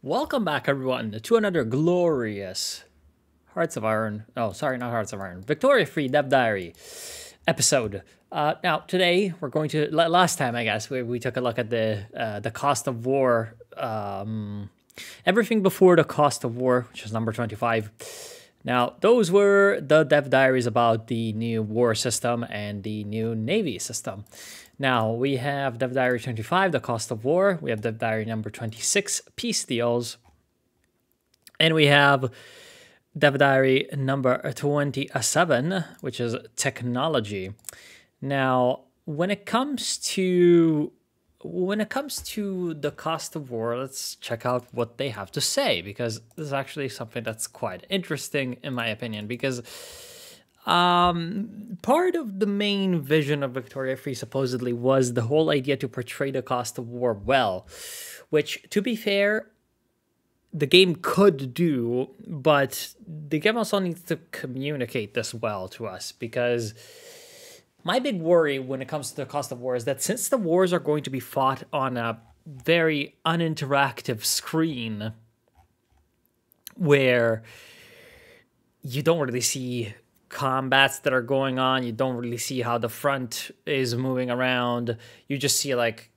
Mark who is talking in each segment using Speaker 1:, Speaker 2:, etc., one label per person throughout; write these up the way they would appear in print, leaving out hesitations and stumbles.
Speaker 1: Welcome back, everyone, to another glorious Hearts of Iron. Oh, sorry, not Hearts of Iron. Victoria-free Dev Diary episode. Now, today we're going to. Last time, I guess, we took a look at the cost of war. Everything before the cost of war, which is number 25. Now, those were the Dev Diaries about the new war system and the new Navy system. Now, we have Dev Diary 25, the cost of war. We have Dev Diary number 26, peace deals. And we have Dev Diary number 27, which is technology. Now, when it comes to the cost of war, let's check out what they have to say, because this is actually something that's quite interesting, in my opinion, because part of the main vision of Victoria Free supposedly was the whole idea to portray the cost of war well, which, to be fair, the game could do, but the game also needs to communicate this well to us, because my big worry when it comes to the cost of war is that since the wars are going to be fought on a very uninteractive screen where you don't really see combats that are going on, you don't really see how the front is moving around, you just see like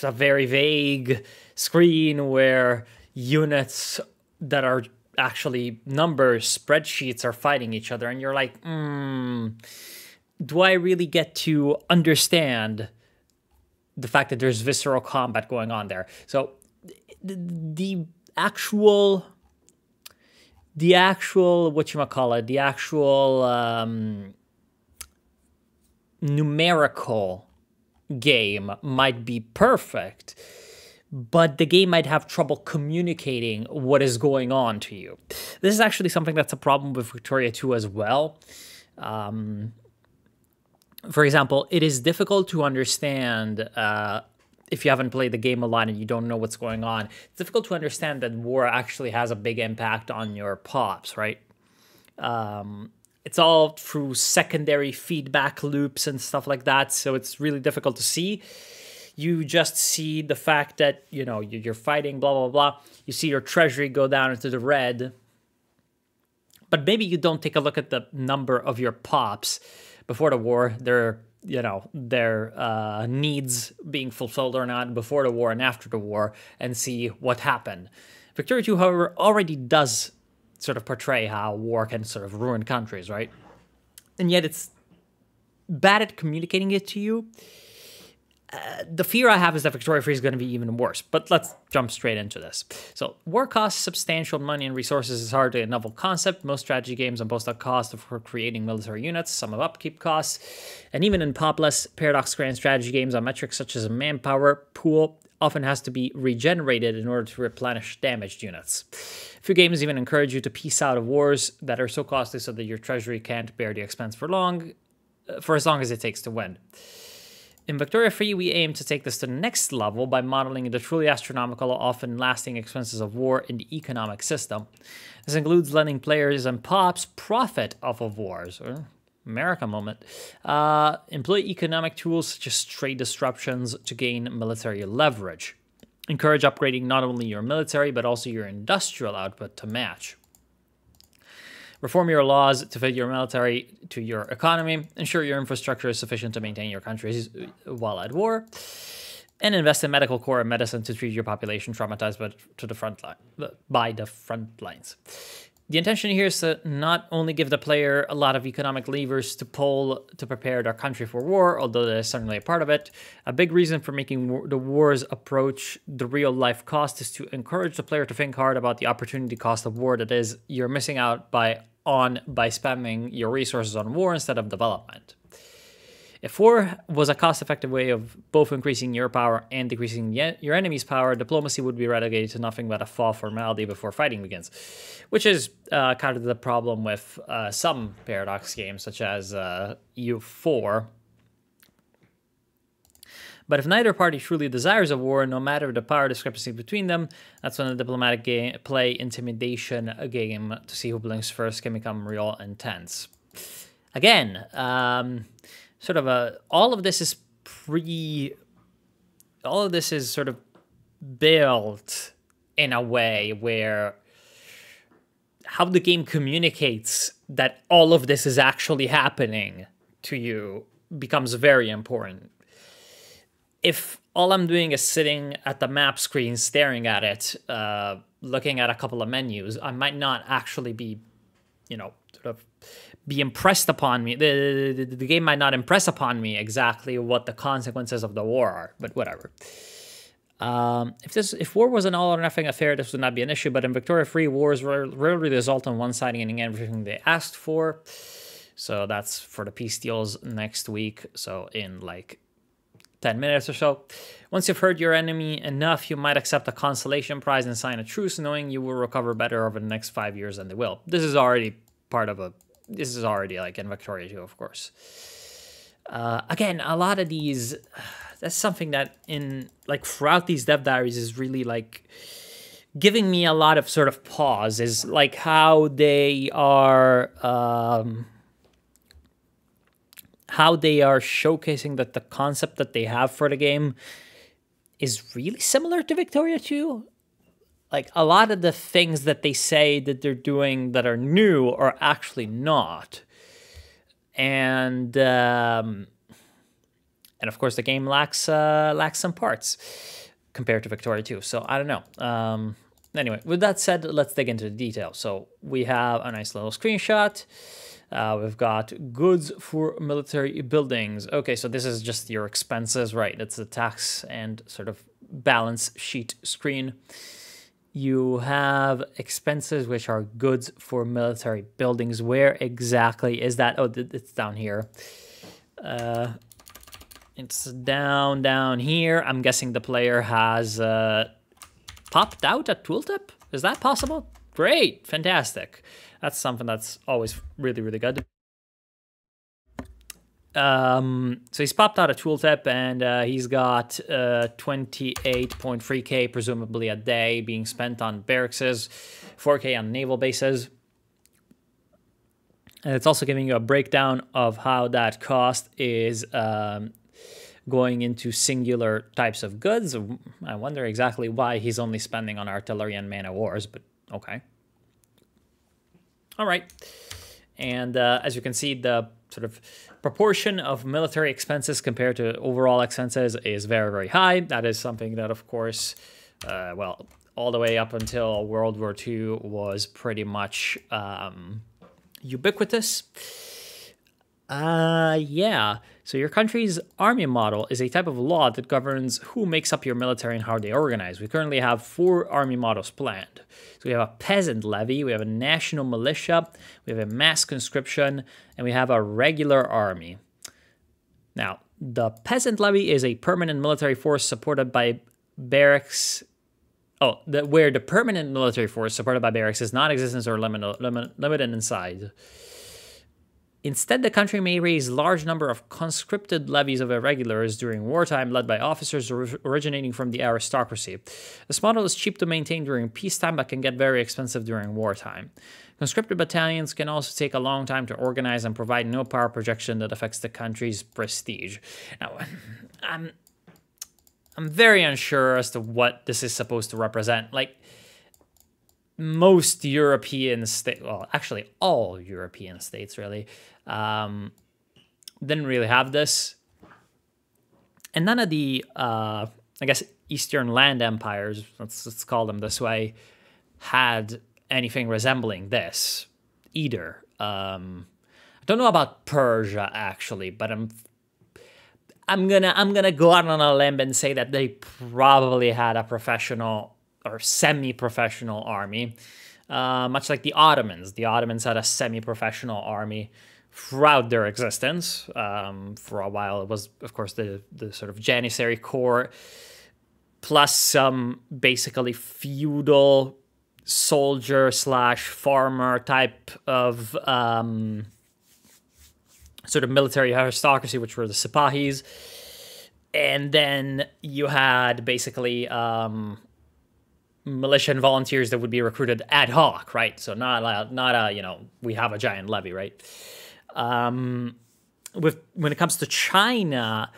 Speaker 1: a very vague screen where units that are actually numbers, spreadsheets are fighting each other, and you're like, do I really get to understand the fact that there's visceral combat going on there? So the actual whatchamacallit, the actual numerical game might be perfect, but the game might have trouble communicating what is going on to you. This is actually something that's a problem with Victoria 2 as well. For example, it is difficult to understand if you haven't played the game a lot and you don't know what's going on. It's difficult to understand that war actually has a big impact on your pops, right? It's all through secondary feedback loops and stuff like that, so it's really difficult to see. You just see the fact that, you know, you're fighting, blah, blah, blah. You see your treasury go down into the red, but maybe you don't take a look at the number of your pops before the war, their needs being fulfilled or not before the war and after the war, and see what happened. Victoria 2, however, already does sort of portray how war can sort of ruin countries, right? And yet it's bad at communicating it to you. The fear I have is that Victoria Free is going to be even worse, but let's jump straight into this. So, war costs substantial money and resources is hardly a novel concept. Most strategy games boast a cost for creating military units, some have upkeep costs, and even in popless Paradox Grand strategy games, a metric such as a manpower pool often has to be regenerated in order to replenish damaged units. Few games even encourage you to peace out of wars that are so costly so that your treasury can't bear the expense for as long as it takes to win. In Victoria Free, we aim to take this to the next level by modeling the truly astronomical, often lasting expenses of war in the economic system. This includes letting players and pops profit off of wars, or America moment, employ economic tools such as trade disruptions to gain military leverage. Encourage upgrading not only your military, but also your industrial output to match. Reform your laws to fit your military to your economy. Ensure your infrastructure is sufficient to maintain your countries while at war. And invest in medical corps and medicine to treat your population traumatized by the front lines. The intention here is to not only give the player a lot of economic levers to pull to prepare their country for war, although that is certainly a part of it. A big reason for making the wars approach the real-life cost is to encourage the player to think hard about the opportunity cost of war, that is, you're missing out by spamming your resources on war instead of development. If war was a cost-effective way of both increasing your power and decreasing your enemy's power, diplomacy would be relegated to nothing but a fall formality before fighting begins, which is kind of the problem with some Paradox games, such as EU4. But if neither party truly desires a war, no matter the power discrepancy between them, that's when the diplomatic play intimidation game to see who blinks first can become real intense. Again, all of this is sort of built in a way where how the game communicates that all of this is actually happening to you becomes very important. If all I'm doing is sitting at the map screen, staring at it, looking at a couple of menus, I might not actually be, sort of be impressed upon me. The game might not impress upon me exactly what the consequences of the war are, but whatever. If war was an all or nothing affair, this would not be an issue, but in Victoria-free, wars rarely result in one side getting everything they asked for. So that's for the peace deals next week, so in like 10 minutes or so. Once you've hurt your enemy enough, you might accept a consolation prize and sign a truce, knowing you will recover better over the next 5 years than they will. This is already this is already like in Victoria too, of course. Again, a lot of these, that's something that throughout these dev diaries is really like giving me a lot of sort of pause, is like how they are showcasing that the concept that they have for the game is really similar to Victoria 2. Like, a lot of the things that they say that they're doing that are new are actually not. And of course, the game lacks some parts compared to Victoria 2. So, I don't know. Anyway, with that said, let's dig into the details. So, we have a nice little screenshot. We've got goods for military buildings. Okay, so this is just your expenses, right? It's the tax and sort of balance sheet screen. You have expenses, which are goods for military buildings. Where exactly is that? Oh, it's down here. It's down here. I'm guessing the player has popped out a tooltip. Is that possible? Great, fantastic. That's something that's always really, really good. So he's popped out a tooltip, and he's got 28.3k, presumably a day, being spent on barracks, 4k on naval bases. And it's also giving you a breakdown of how that cost is going into singular types of goods. I wonder exactly why he's only spending on artillery and man-of-wars, but okay. All right. And as you can see, the sort of proportion of military expenses compared to overall expenses is very, very high. That is something that, of course, well, all the way up until World War II was pretty much ubiquitous. Yeah. So your country's army model is a type of law that governs who makes up your military and how they organize. We currently have 4 army models planned. So we have a peasant levy, we have a national militia, we have a mass conscription, and we have a regular army. Now, the peasant levy is a permanent military force supported by barracks. Where the permanent military force supported by barracks is non-existent or limited in size. Instead, the country may raise large number of conscripted levies of irregulars during wartime, led by officers originating from the aristocracy. This model is cheap to maintain during peacetime, but can get very expensive during wartime. Conscripted battalions can also take a long time to organize and provide no power projection that affects the country's prestige. Now, I'm very unsure as to what this is supposed to represent. Like, most European states, well, actually all European states really, didn't really have this. And none of the, I guess, Eastern land empires, let's call them this way, had anything resembling this either. I don't know about Persia, actually, but I'm gonna go out on a limb and say that they probably had a professional or semi-professional army, much like the Ottomans. The Ottomans had a semi-professional army throughout their existence. For a while, it was, of course, the sort of Janissary Corps, plus some basically feudal soldier/farmer type of sort of military aristocracy, which were the Sipahis. And then you had basically militia and volunteers that would be recruited ad hoc, right? So not a we have a giant levy, right? When it comes to China,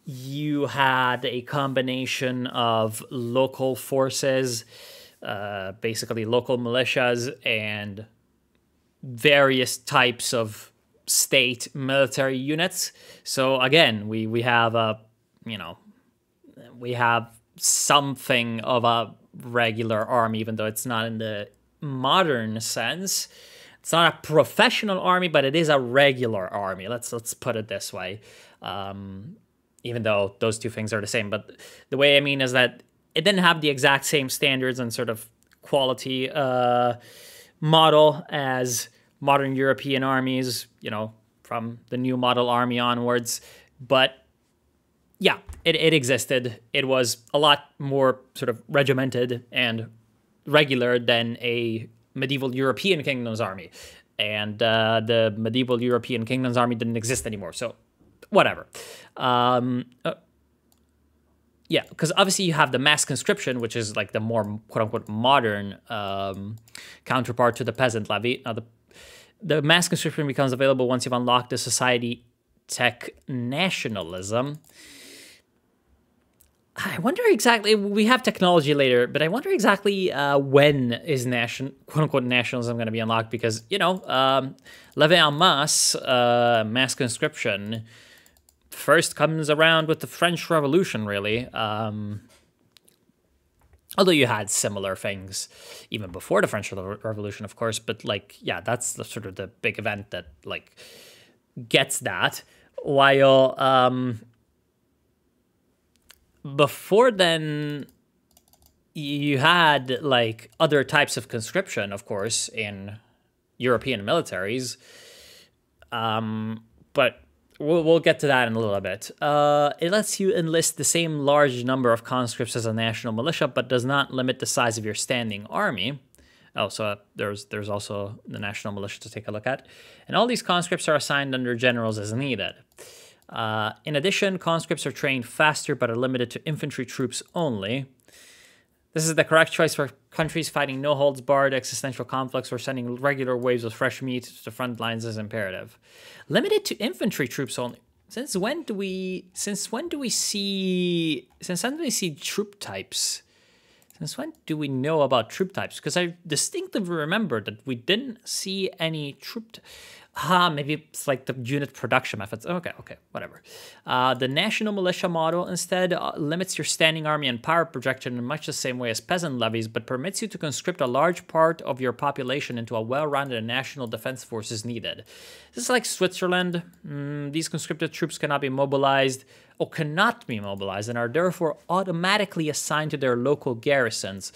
Speaker 1: you had a combination of local forces basically local militias and various types of state military units. So again, we have a, we have something of a regular army, even though it's not in the modern sense. It's not a professional army, but it is a regular army. Let's put it this way. Even though those two things are the same, but the way I mean is that it didn't have the exact same standards and sort of quality model as modern European armies, from the new model army onwards. But yeah, it existed. It was a lot more sort of regimented and regular than a medieval European kingdom's army. And the medieval European kingdom's army didn't exist anymore. So whatever. Yeah, because obviously you have the mass conscription, which is like the more quote-unquote modern counterpart to the peasant levy. Now, the mass conscription becomes available once you've unlocked the society tech nationalism. I wonder exactly, we have technology later, but I wonder exactly when is quote-unquote nationalism going to be unlocked, because, levée en masse, mass conscription, first comes around with the French Revolution, really. Although you had similar things even before the French Revolution, of course. But, yeah, that's sort of the big event that, gets that. While before then, you had, other types of conscription, of course, in European militaries. But we'll get to that in a little bit. It lets you enlist the same large number of conscripts as a national militia, but does not limit the size of your standing army. Oh, so there's also the national militia to take a look at. And all these conscripts are assigned under generals as needed. In addition, conscripts are trained faster, but are limited to infantry troops only. This is the correct choice for countries fighting no-holds-barred existential conflicts, where sending regular waves of fresh meat to the front lines is imperative. Limited to infantry troops only. Since when do we see troop types? Since when do we know about troop types? Because I distinctively remember that we didn't see any troop. Maybe it's like the unit production methods. Okay, whatever. The national militia model instead limits your standing army and power projection in much the same way as peasant levies, but permits you to conscript a large part of your population into a well-rounded national defense force as needed. This is like Switzerland. These conscripted troops cannot be mobilized and are therefore automatically assigned to their local garrisons,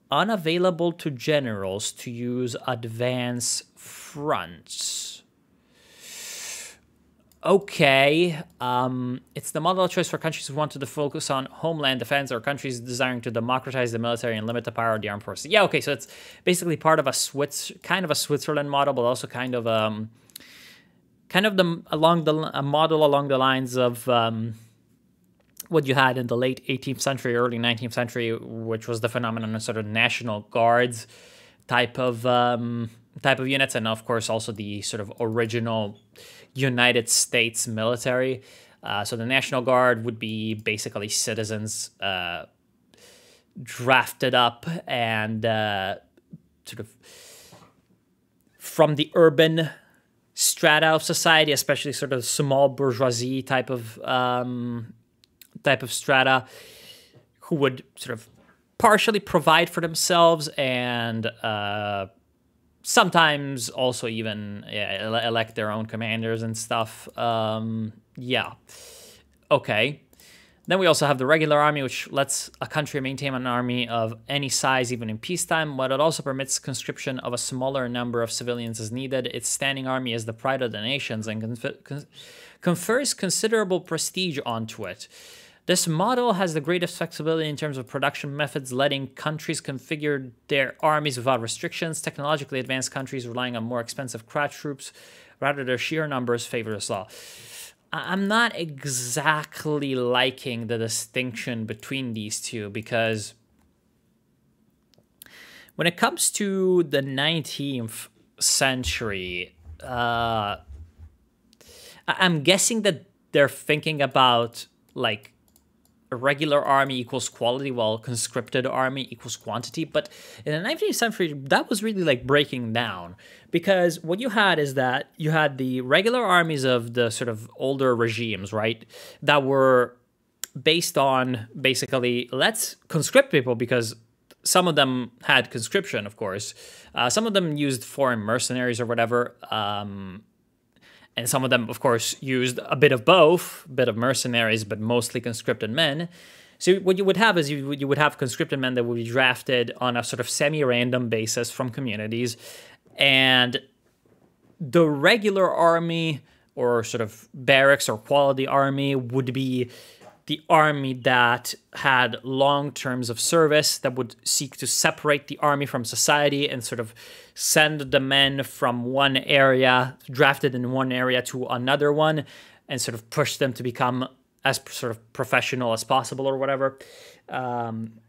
Speaker 1: unavailable to generals to use advance fronts. Okay, it's the model of choice for countries who wanted to focus on homeland defense, or countries desiring to democratize the military and limit the power of the armed forces. Yeah, okay, so it's basically part of a Switzerland model, but also a model along the lines of what you had in the late 18th century, early 19th century, which was the phenomenon of sort of National Guards type of units, and of course also the sort of original United States military. So the National Guard would be basically citizens drafted up and sort of from the urban strata of society, especially sort of small bourgeoisie type of strata, who would sort of partially provide for themselves and sometimes also even elect their own commanders and stuff. Yeah. Okay. Then we also have the regular army, which lets a country maintain an army of any size, even in peacetime, but it also permits conscription of a smaller number of civilians as needed. Its standing army is the pride of the nations and confers considerable prestige onto it. This model has the greatest flexibility in terms of production methods, letting countries configure their armies without restrictions. Technologically advanced countries relying on more expensive crash troops, rather their sheer numbers favor this law. I'm not exactly liking the distinction between these two, because when it comes to the 19th century, I'm guessing that they're thinking about like a regular army equals quality, while conscripted army equals quantity. But in the 19th century, that was really like breaking down, because what you had is that you had the regular armies of the sort of older regimes, right, that were based on basically, let's conscript people, because some of them had conscription, of course. Some of them used foreign mercenaries or whatever. And some of them, of course, used a bit of both, a bit of mercenaries, but mostly conscripted men. So what you would have is you would have conscripted men that would be drafted on a sort of semi-random basis from communities. And the regular army, or sort of barracks or quality army, would be the army that had long terms of service, that would seek to separate the army from society and sort of send the men from one area, drafted in one area, to another one, and sort of push them to become as sort of professional as possible or whatever. And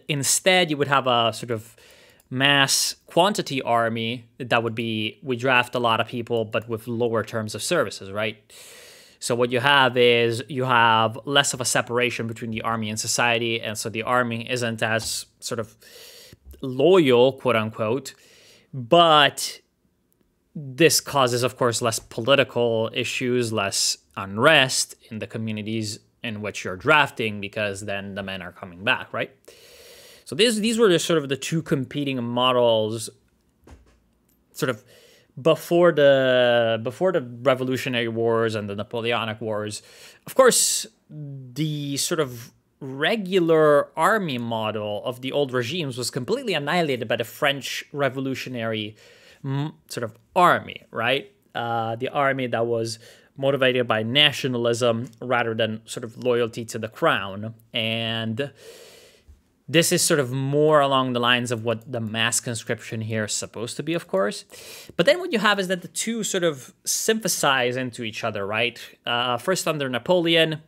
Speaker 1: instead, you would have a sort of mass quantity army that would be, we draft a lot of people, but with lower terms of services, right? So what you have is you have less of a separation between the army and society, and so the army isn't as sort of loyal, quote unquote, but this causes, of course, less political issues, less unrest in the communities in which you're drafting, because then the men are coming back, right? So these were sort of the two competing models, sort of before the Revolutionary Wars and the Napoleonic Wars. Of course, the sort of regular army model of the old regimes was completely annihilated by the French Revolutionary sort of army, right? The army that was motivated by nationalism rather than sort of loyalty to the crown. And this is sort of more along the lines of what the mass conscription here is supposed to be, of course. But then what you have is that the two sort of synthesize into each other, right? First under Napoleon,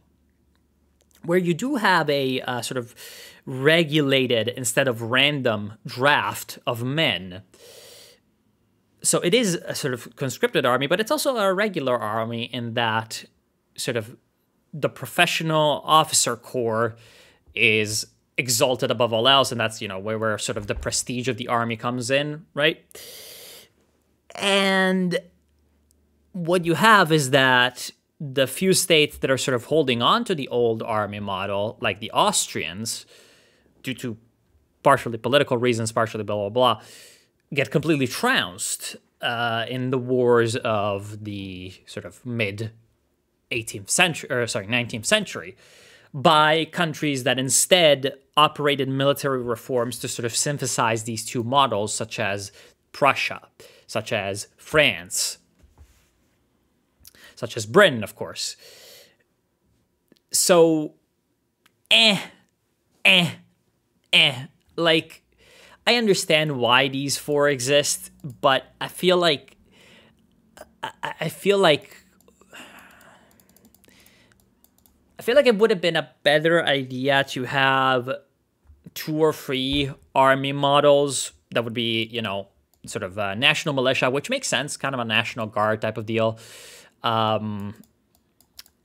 Speaker 1: where you do have a sort of regulated instead of random draft of men. So it is a sort of conscripted army, but it's also a regular army in that sort of the professional officer corps is exalted above all else, and that's, you know, where sort of the prestige of the army comes in, right? And what you have is that the few states that are sort of holding on to the old army model, like the Austrians, due to partially political reasons, partially blah, blah, blah, get completely trounced in the wars of the sort of mid-18th century, or sorry, 19th century, by countries that instead operated military reforms to sort of synthesize these two models, such as Prussia, such as France, such as Britain, of course. So, like, I understand why these four exist, but I feel like it would have been a better idea to have 2 or 3 army models that would be, you know, sort of national militia, which makes sense, kind of a National Guard type of deal. And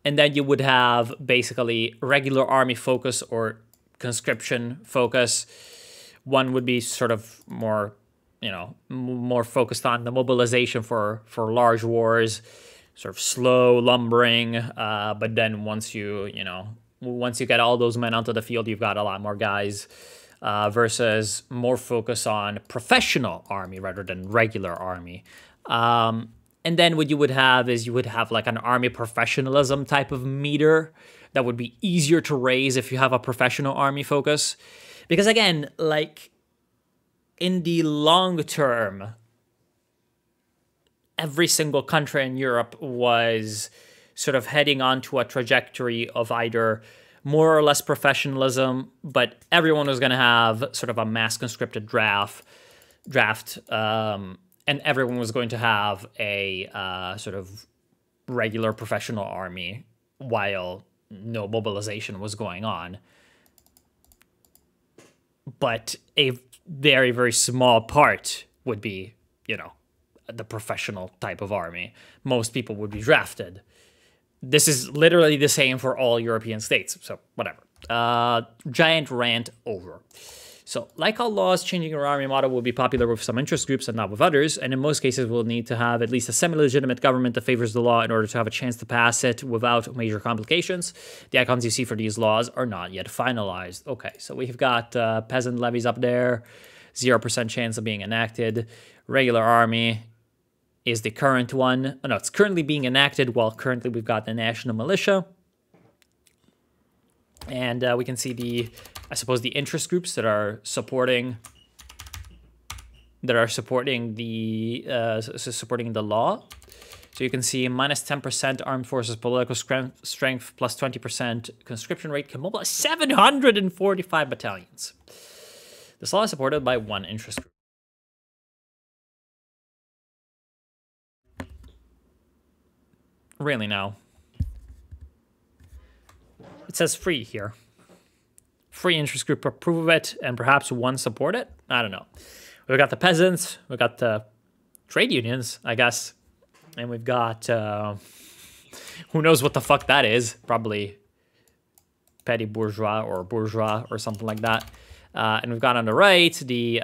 Speaker 1: then you would have basically regular army focus or conscription focus. One would be sort of more, you know, more focused on the mobilization for large wars, sort of slow, lumbering, but then once you get all those men onto the field, you've got a lot more guys, versus more focus on professional army rather than regular army. And then what you would have is you would have like an army professionalism type of meter that would be easier to raise if you have a professional army focus. Because again, like in the long term, every single country in Europe was sort of heading onto a trajectory of either more or less professionalism, but everyone was going to have sort of a mass conscripted draft, and everyone was going to have a sort of regular professional army while no mobilization was going on. But a very, very small part would be, you know, the professional type of army. Most people would be drafted. this is literally the same for all European states, so whatever. Giant rant over. So, like all laws, changing your army model will be popular with some interest groups and not with others, and in most cases we'll need to have at least a semi-legitimate government that favors the law in order to have a chance to pass it without major complications. The icons you see for these laws are not yet finalized. Okay, so we've got peasant levies up there, 0% chance of being enacted. Regular army is the current one. Oh, no, it's currently being enacted, while currently we've got the national militia. And we can see the, I suppose, the interest groups that are supporting the law. So you can see minus 10% armed forces political strength plus 20% conscription rate can mobilize 745 battalions. This law is supported by one interest group. Really now. It says free here. Free interest group approve of it, and perhaps one support it? I don't know. We've got the peasants, we've got the trade unions, I guess, and we've got, who knows what the fuck that is, probably petty bourgeois or something like that. And we've got on the right the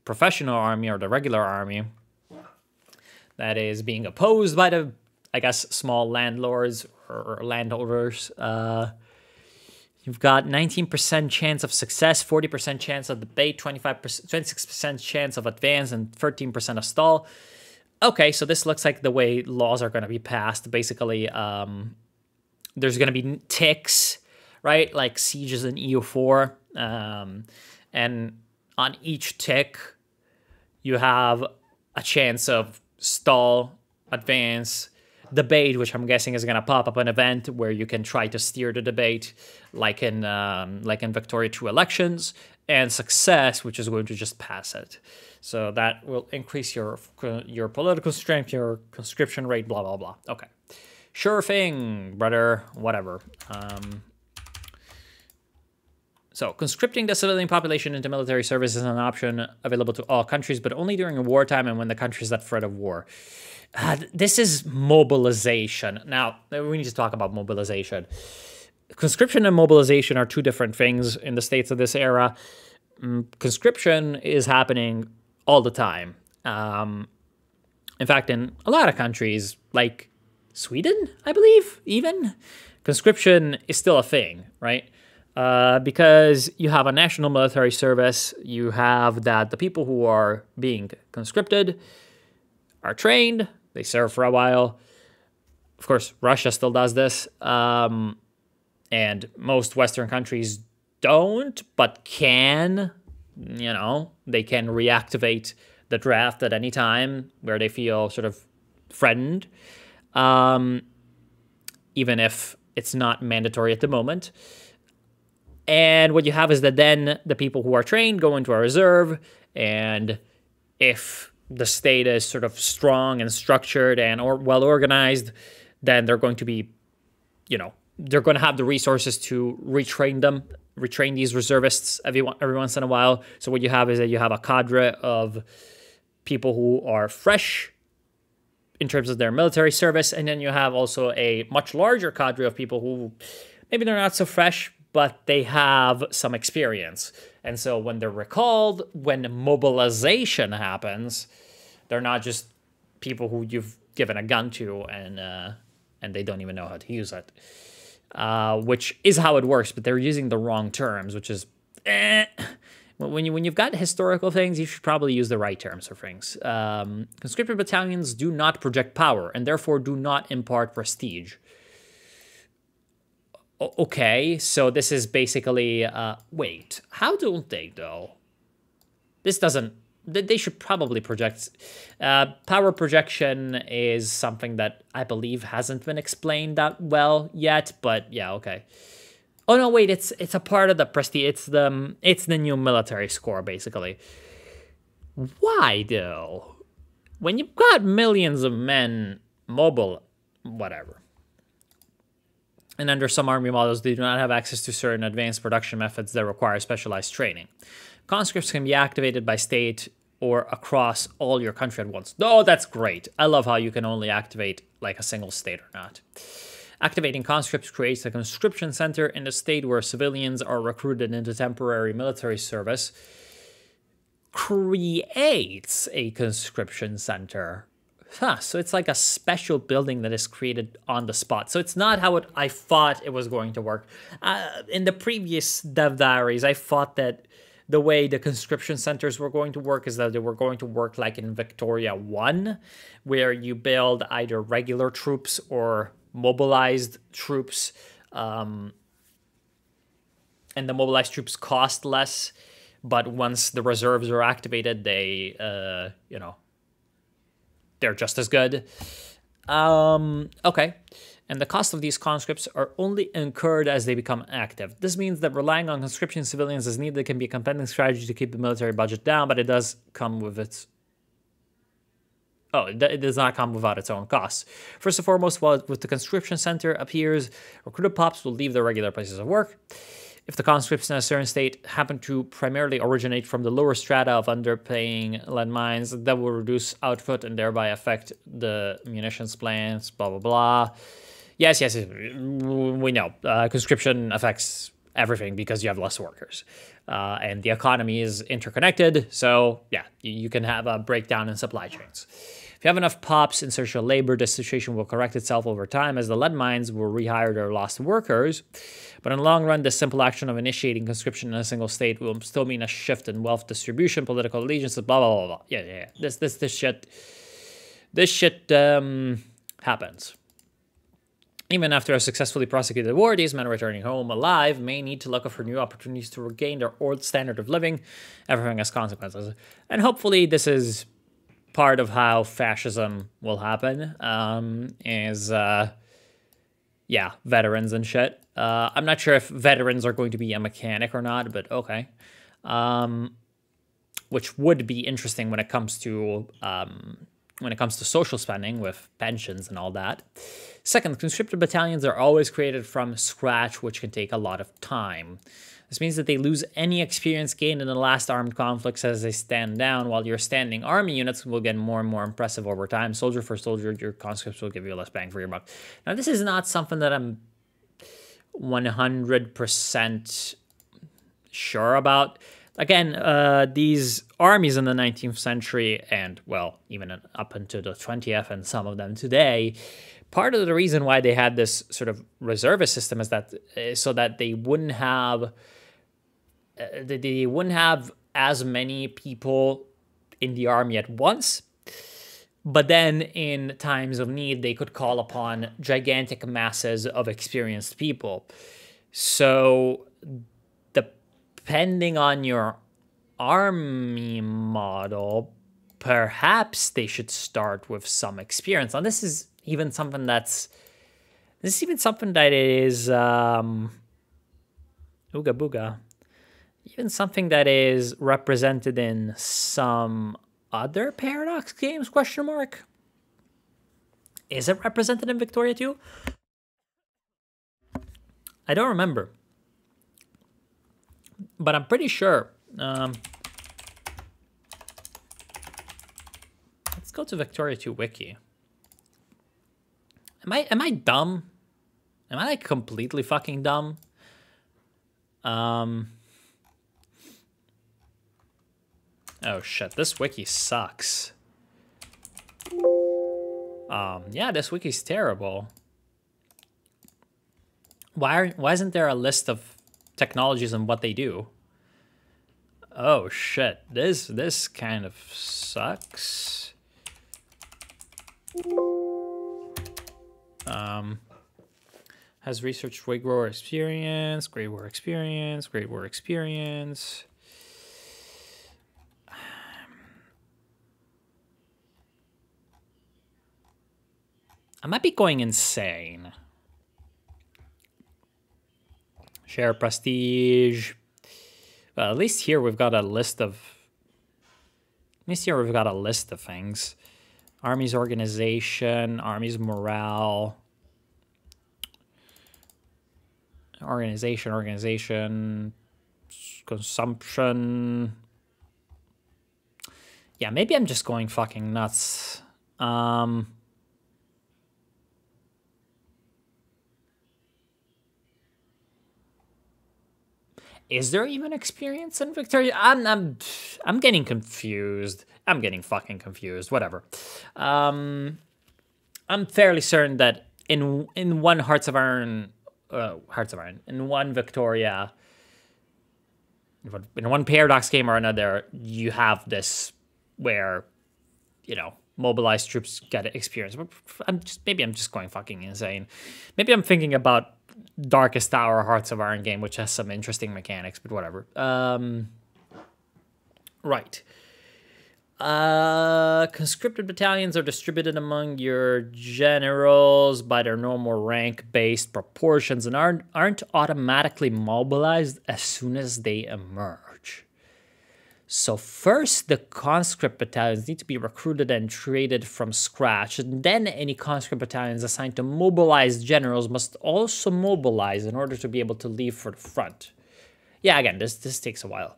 Speaker 1: professional army, or the regular army, that is being opposed by the, I guess, small landlords or landowners. You've got 19% chance of success, 40% chance of debate, 26% chance of advance, and 13% of stall. Okay, so this looks like the way laws are going to be passed. Basically, there's going to be ticks, right? Like sieges in EU4. And on each tick, you have a chance of stall, advance, debate, which I'm guessing is going to pop up an event where you can try to steer the debate, like in Victoria 2 elections, and success, which is going to just pass it. So that will increase your political strength, your conscription rate, blah, blah, blah. Okay. Sure thing, brother, whatever. So, conscripting the civilian population into military service is an option available to all countries, but only during wartime and when the country is at threat of war. This is mobilization. Now, we need to talk about mobilization. Conscription and mobilization are two different things in the states of this era. Conscription is happening all the time. In fact, in a lot of countries, like Sweden, I believe, even, conscription is still a thing, right? Because you have a national military service, you have that the people who are being conscripted are trained, they serve for a while. Of course, Russia still does this, and most Western countries don't, but can, you know, they can reactivate the draft at any time where they feel sort of threatened, even if it's not mandatory at the moment. And what you have is that then the people who are trained go into a reserve, and if the state is sort of strong and structured and well organized, then they're going to be, you know, they're going to have the resources to retrain these reservists every once in a while. So what you have is that you have a cadre of people who are fresh in terms of their military service, and then you have also a much larger cadre of people who maybe they're not so fresh, but they have some experience. And so when they're recalled, when mobilization happens, they're not just people who you've given a gun to and they don't even know how to use it, which is how it works, but they're using the wrong terms, which is when you've got historical things, you should probably use the right terms for things. Conscripted battalions do not project power and therefore do not impart prestige. Okay, so this is basically, wait, how don't they, though? This doesn't, they should probably project. Power projection is something that I believe hasn't been explained that well yet, but yeah, okay. Oh no, wait, it's a part of the prestige, it's the new military score, basically. Why, though? When you've got millions of men mobile, whatever. And under some army models, they do not have access to certain advanced production methods that require specialized training. Conscripts can be activated by state or across all your country at once. Oh, that's great. I love how you can only activate like a single state or not. Activating conscripts creates a conscription center in the state where civilians are recruited into temporary military service. Creates a conscription center. So it's like a special building that is created on the spot. So it's not how I thought it was going to work. In the previous Dev Diaries, I thought that the way the conscription centers were going to work is that they were going to work like in Victoria 1, where you build either regular troops or mobilized troops. And the mobilized troops cost less, but once the reserves are activated, they, they're just as good. Okay. And the cost of these conscripts are only incurred as they become active. This means that relying on conscription civilians as needed can be a competitive strategy to keep the military budget down, but it does come with its... it does not come without its own costs. First and foremost, while with the conscription center appears, recruited pops will leave their regular places of work. If the conscripts in a certain state happen to primarily originate from the lower strata of underpaying lead mines, that will reduce output and thereby affect the munitions plants, blah, blah, blah. Yes, we know. Conscription affects everything because you have less workers. And the economy is interconnected, so yeah, you can have a breakdown in supply chains. If you have enough pops in search of labor, the situation will correct itself over time as the lead mines will rehire their lost workers. But in the long run, this simple action of initiating conscription in a single state will still mean a shift in wealth distribution, political allegiance, blah, blah, blah, blah. Yeah. This shit happens. Even after a successfully prosecuted war, these men returning home alive may need to look for new opportunities to regain their old standard of living. Everything has consequences. And hopefully this is part of how fascism will happen, veterans and shit. I'm not sure if veterans are going to be a mechanic or not, but okay. Which would be interesting when it comes to social spending with pensions and all that. Second, conscripted battalions are always created from scratch, which can take a lot of time. This means that they lose any experience gained in the last armed conflicts as they stand down, while your standing army units will get more and more impressive over time. Soldier for soldier, your conscripts will give you less bang for your buck. Now, this is not something that I'm 100% sure about. Again, these armies in the 19th century and, well, even up into the 20th and some of them today, part of the reason why they had this sort of reservist system is that so that they wouldn't have as many people in the army at once. But then in times of need, they could call upon gigantic masses of experienced people. So depending on your army model, perhaps they should start with some experience. Now, this is even something that is ooga booga. Even something that is represented in some other Paradox games, question mark? Is it represented in Victoria too? I don't remember. But I'm pretty sure. Let's go to Victoria 2 wiki. Am I dumb? Am I like completely fucking dumb? Oh shit, this wiki sucks. Yeah, this wiki's terrible. Why isn't there a list of technologies and what they do? Oh shit, this kind of sucks. Has researched Great War experience, Great War experience, Great War experience. I might be going insane. Share prestige. Well, at least here we've got a list of... things. Army's organization, Army's morale. Organization, consumption. Yeah, maybe I'm just going fucking nuts. Is there even experience in Victoria? I'm getting confused. I'm getting fucking confused. Whatever. I'm fairly certain that in one Hearts of Iron, in one Victoria, in one Paradox game or another, you have this where, you know, mobilized troops get experience. Maybe I'm just going fucking insane. Maybe I'm thinking about Darkest Tower Hearts of Iron game, which has some interesting mechanics, but whatever. Right. Conscripted battalions are distributed among your generals by their normal rank-based proportions and aren't automatically mobilized as soon as they emerge. So first, the conscript battalions need to be recruited and traded from scratch, and then any conscript battalions assigned to mobilized generals must also mobilize in order to be able to leave for the front. Yeah, again, this takes a while.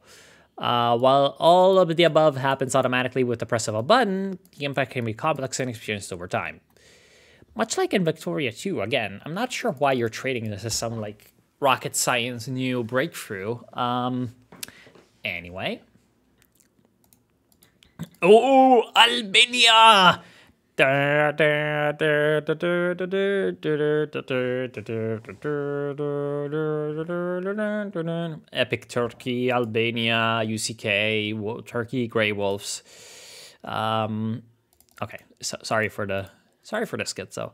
Speaker 1: While all of the above happens automatically with the press of a button, the impact can be complex and experienced over time. Much like in Victoria 2, again, I'm not sure why you're trading this as some, like, rocket science new breakthrough. Anyway. Oh, Albania! Epic Turkey, Albania, UCK, Turkey, Grey Wolves. Okay, so, sorry for the skit. So,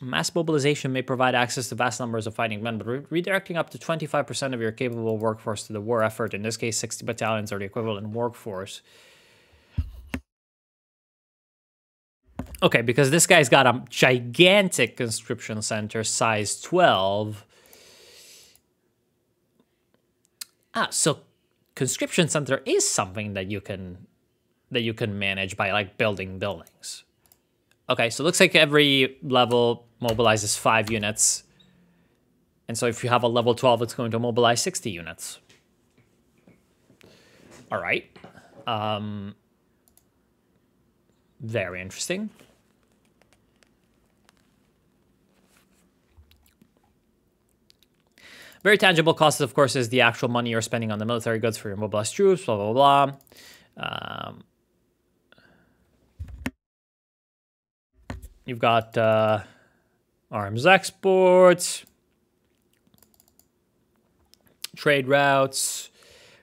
Speaker 1: mass mobilization may provide access to vast numbers of fighting men, but redirecting up to 25% of your capable workforce to the war effort, in this case 60 battalions are the equivalent workforce. Okay, because this guy's got a gigantic conscription center, size 12. So conscription center is something that you can manage by, like, building buildings. Okay, so it looks like every level mobilizes 5 units. And so if you have a level 12, it's going to mobilize 60 units. All right. Very interesting. Very tangible cost, of course, is the actual money you're spending on the military goods for your mobilized troops, blah, blah, blah. You've got arms exports, trade routes,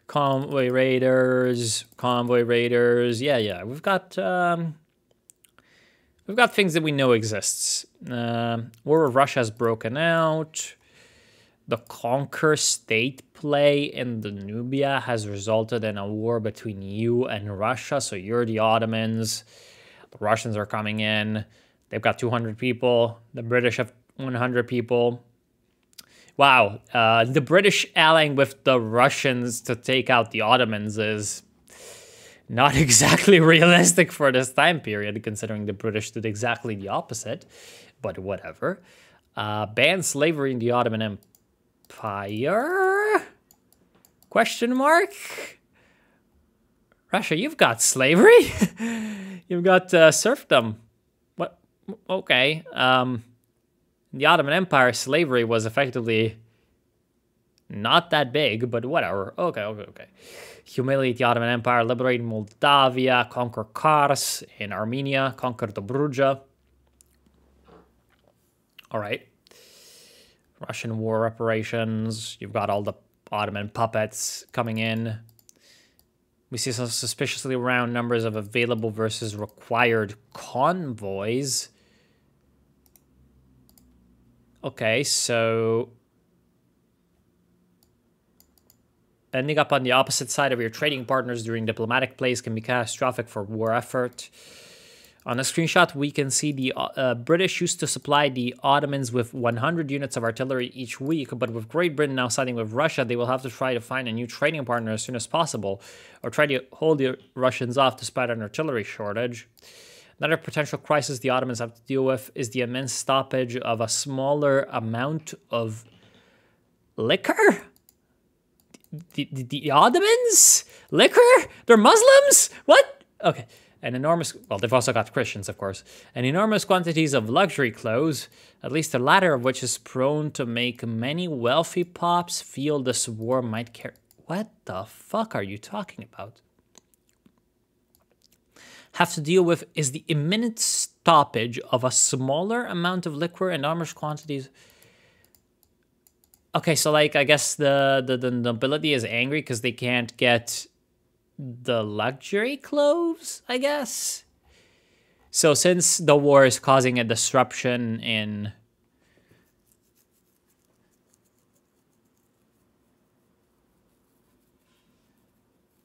Speaker 1: convoy raiders. Yeah. We've got things that we know exists. War of Russia has broken out. The Conquer state play in the Nubia has resulted in a war between you and Russia. So you're the Ottomans. The Russians are coming in. They've got 200 people. The British have 100 people. Wow. The British allying with the Russians to take out the Ottomans is not exactly realistic for this time period, considering the British did exactly the opposite. But whatever. Ban slavery in the Ottoman Empire? Question mark? Russia, you've got slavery? You've got serfdom. What? Okay. The Ottoman Empire, slavery was effectively not that big, but whatever. Okay. Humiliate the Ottoman Empire, liberate Moldavia, conquer Kars in Armenia, conquer Dobruja. All right. Russian war reparations. You've got all the Ottoman puppets coming in. We see some suspiciously round numbers of available versus required convoys. Okay, so ending up on the opposite side of your trading partners during diplomatic plays can be catastrophic for war effort. On a screenshot, we can see the British used to supply the Ottomans with 100 units of artillery each week, but with Great Britain now siding with Russia, they will have to try to find a new trading partner as soon as possible, or try to hold the Russians off despite an artillery shortage. Another potential crisis the Ottomans have to deal with is the immense stoppage of a smaller amount of liquor? The Ottomans? Liquor? They're Muslims? What? Okay. An enormous, well, they've also got Christians, of course. And enormous quantities of luxury clothes, at least the latter of which is prone to make many wealthy pops feel this war might carry. What the fuck are you talking about? Have to deal with is the imminent stoppage of a smaller amount of liquor and enormous quantities. Okay, so like I guess the nobility is angry because they can't get the luxury clothes, I guess. So since the war is causing a disruption in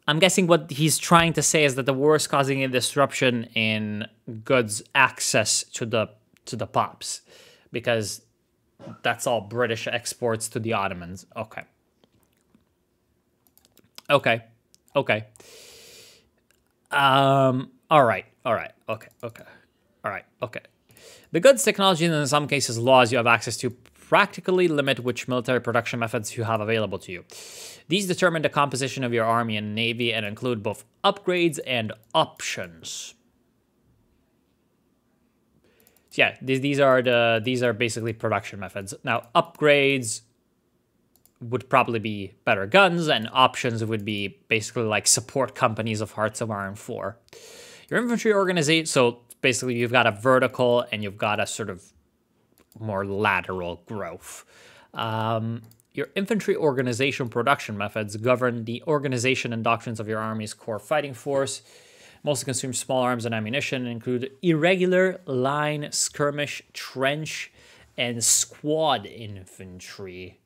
Speaker 1: I'm guessing what he's trying to say is that the war is causing a disruption in goods access to the pops, because that's all British exports to the Ottomans. Okay. Okay. Okay. All right. Okay. All right. Okay. The goods, technology, and in some cases laws you have access to practically limit which military production methods you have available to you. These determine the composition of your army and navy and include both upgrades and options. So yeah, these are basically production methods. Now, upgrades would probably be better guns, and options would be basically like support companies of Hearts of Iron 4. Your infantry organization, so basically you've got a vertical and you've got a sort of more lateral growth. Your infantry organization production methods govern the organization and doctrines of your army's core fighting force. Mostly consume small arms and ammunition and include irregular, line, skirmish, trench, and squad infantry.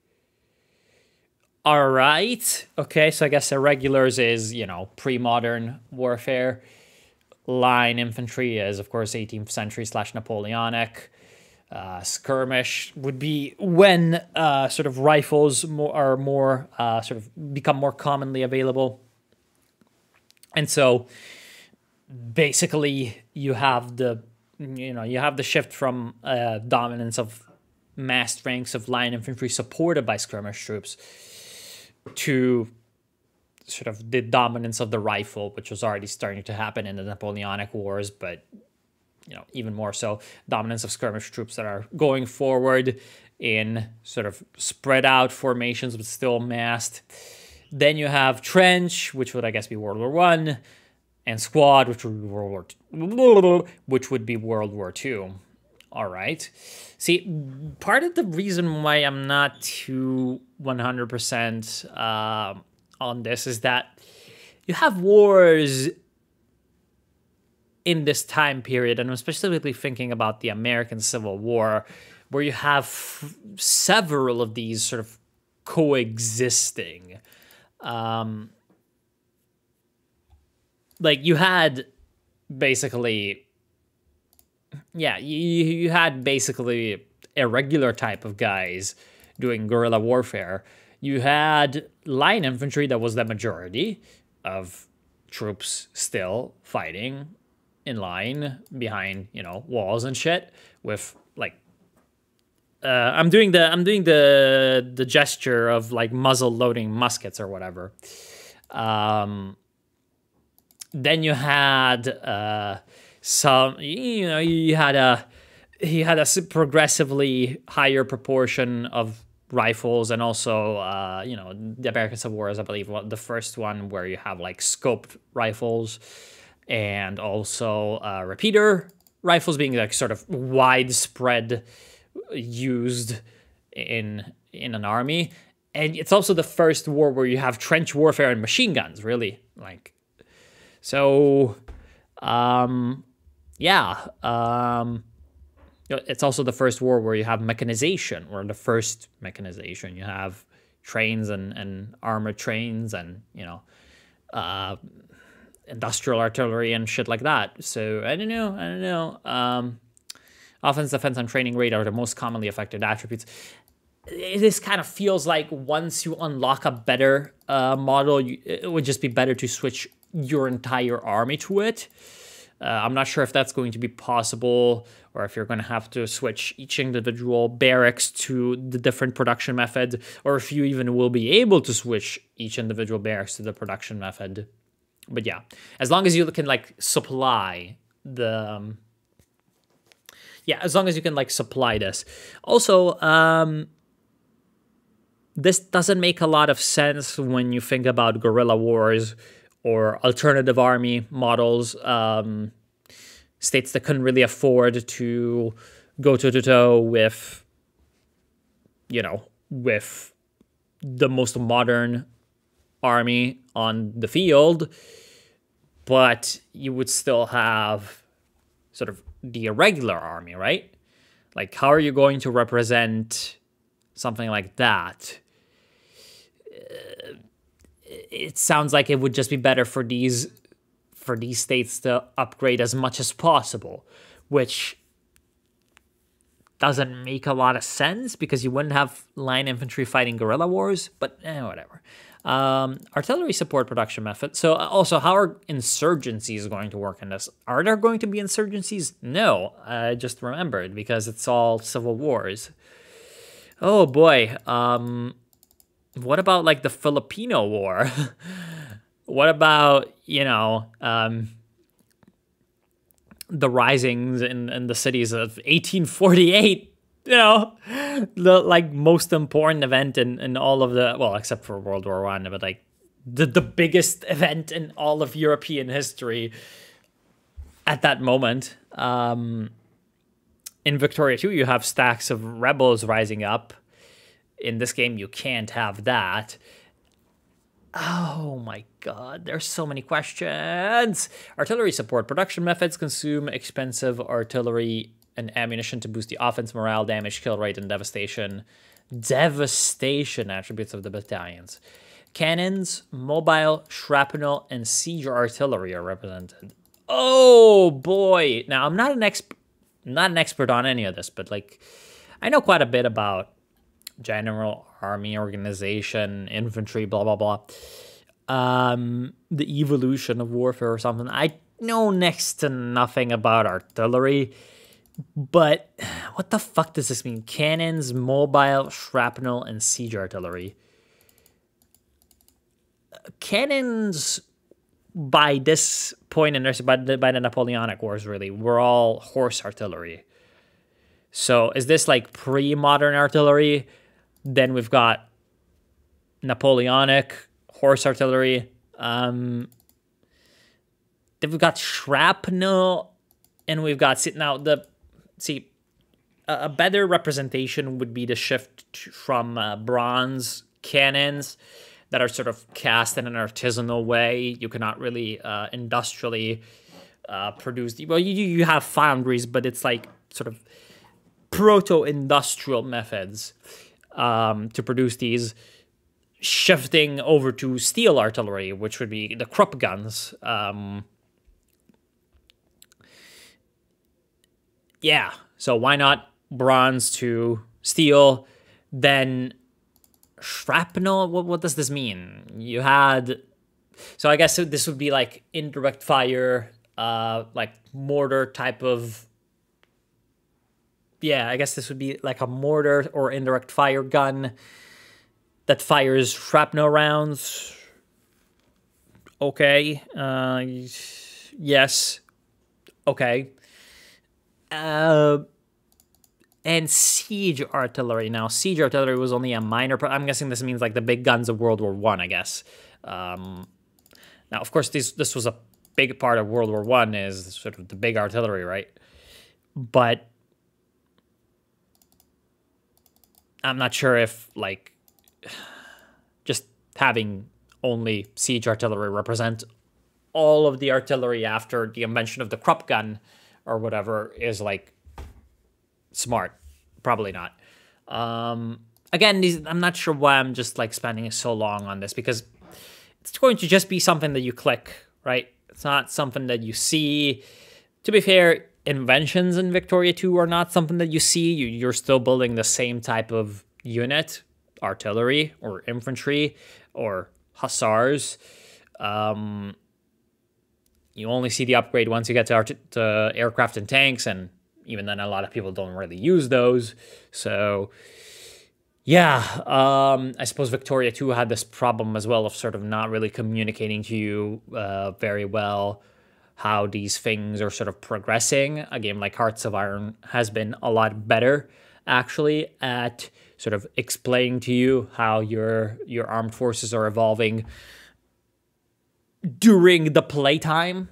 Speaker 1: All right. Okay, so I guess irregulars is, you know, pre-modern warfare. Line infantry is, of course, 18th century / Napoleonic. Skirmish would be when sort of rifles sort of become more commonly available. And so basically you have the shift from dominance of massed ranks of line infantry supported by skirmish troops to sort of the dominance of the rifle, which was already starting to happen in the Napoleonic Wars, but you know, even more so, dominance of skirmish troops that are going forward in sort of spread out formations, but still massed. Then you have trench, which would, I guess, be World War I, and squad, which would be World War II. All right. See, part of the reason why I'm not too 100% on this is that you have wars in this time period, and I'm specifically thinking about the American Civil War, where you have several of these sort of coexisting. Like you had basically, yeah, you had basically a regular type of guys doing guerrilla warfare. You had line infantry that was the majority of troops still fighting in line behind, you know, walls and shit with like I'm doing the gesture of like muzzle loading muskets or whatever. Then you had some, you know, he had a progressively higher proportion of rifles, and also you know, the American Civil War is, I believe, the first one where you have like scoped rifles, and also repeater rifles being like sort of widespread used in an army. And it's also the first war where you have trench warfare and machine guns, really. Like, so yeah, it's also the first war where you have mechanization, or the first mechanization. You have trains and armored trains, and, you know, industrial artillery and shit like that. So I don't know. Offense, defense, and training rate are the most commonly affected attributes. This kind of feels like once you unlock a better model, it would just be better to switch your entire army to it. I'm not sure if that's going to be possible, or if you're going to have to switch each individual barracks to the different production method, or if you even will be able to switch each individual barracks to the production method. But yeah, as long as you can like supply the as long as you can like supply this. Also, this doesn't make a lot of sense when you think about guerrilla wars or alternative army models. States that couldn't really afford to go toe-to-toe with, with the most modern army on the field, but you would still have sort of the irregular army, right? Like, how are you going to represent something like that? It sounds like it would just be better for these states to upgrade as much as possible, which doesn't make a lot of sense because you wouldn't have line infantry fighting guerrilla wars, but whatever. Artillery support production method. So also, how are insurgencies going to work in this? Are there going to be insurgencies? No, I just remembered because it's all civil wars. Oh boy. What about like the Filipino War? What about, the risings in the cities of 1848? The like most important event in all of the, well, except for World War I, but like the biggest event in all of European history at that moment. In Victoria 2, you have stacks of rebels rising up. In this game, you can't have that. Oh my god, there's so many questions. Artillery support. Production methods consume expensive artillery and ammunition to boost the offense, morale, damage, kill rate, and devastation. Devastation attributes of the battalions. Cannons, mobile, shrapnel, and siege artillery are represented. Oh boy. Now, I'm not an expert on any of this, but like I know quite a bit about general army organization, infantry, blah, blah, blah. The evolution of warfare or something. I know next to nothing about artillery, but what the fuck does this mean? Cannons, mobile, shrapnel, and siege artillery. Cannons, by this point in by the Napoleonic Wars, really, were all horse artillery. So is this like pre-modern artillery? Then we've got Napoleonic horse artillery. Then we've got shrapnel, and we've got a better representation would be the shift from bronze cannons that are sort of cast in an artisanal way. You cannot really industrially produce. Well, you have foundries, but it's like sort of proto-industrial methods to produce these, shifting over to steel artillery, which would be the Krupp guns. Yeah, so why not bronze to steel, then shrapnel? What does this mean? You had, so I guess this would be like indirect fire, like mortar type of. Yeah, I guess this would be like a mortar or indirect fire gun that fires shrapnel rounds. Okay. Yes. Okay. And siege artillery. Now, siege artillery was only a minor. I'm guessing this means like the big guns of World War I guess. Now, of course, this was a big part of World War I, is sort of the big artillery, right? But I'm not sure if, like, just having only siege artillery represent all of the artillery after the invention of the Krupp gun or whatever is, like, smart. Probably not. Again, I'm not sure why I'm just, like, spending so long on this, because it's going to just be something that you click, right? It's not something that you see. To be fair, inventions in Victoria 2 are not something that you see. You're still building the same type of unit, artillery or infantry or hussars. You only see the upgrade once you get to aircraft and tanks, and even then, a lot of people don't really use those. So, yeah, I suppose Victoria 2 had this problem as well of sort of not really communicating to you very well how these things are sort of progressing. A game like Hearts of Iron has been a lot better, actually, at sort of explaining to you how your armed forces are evolving during the playtime.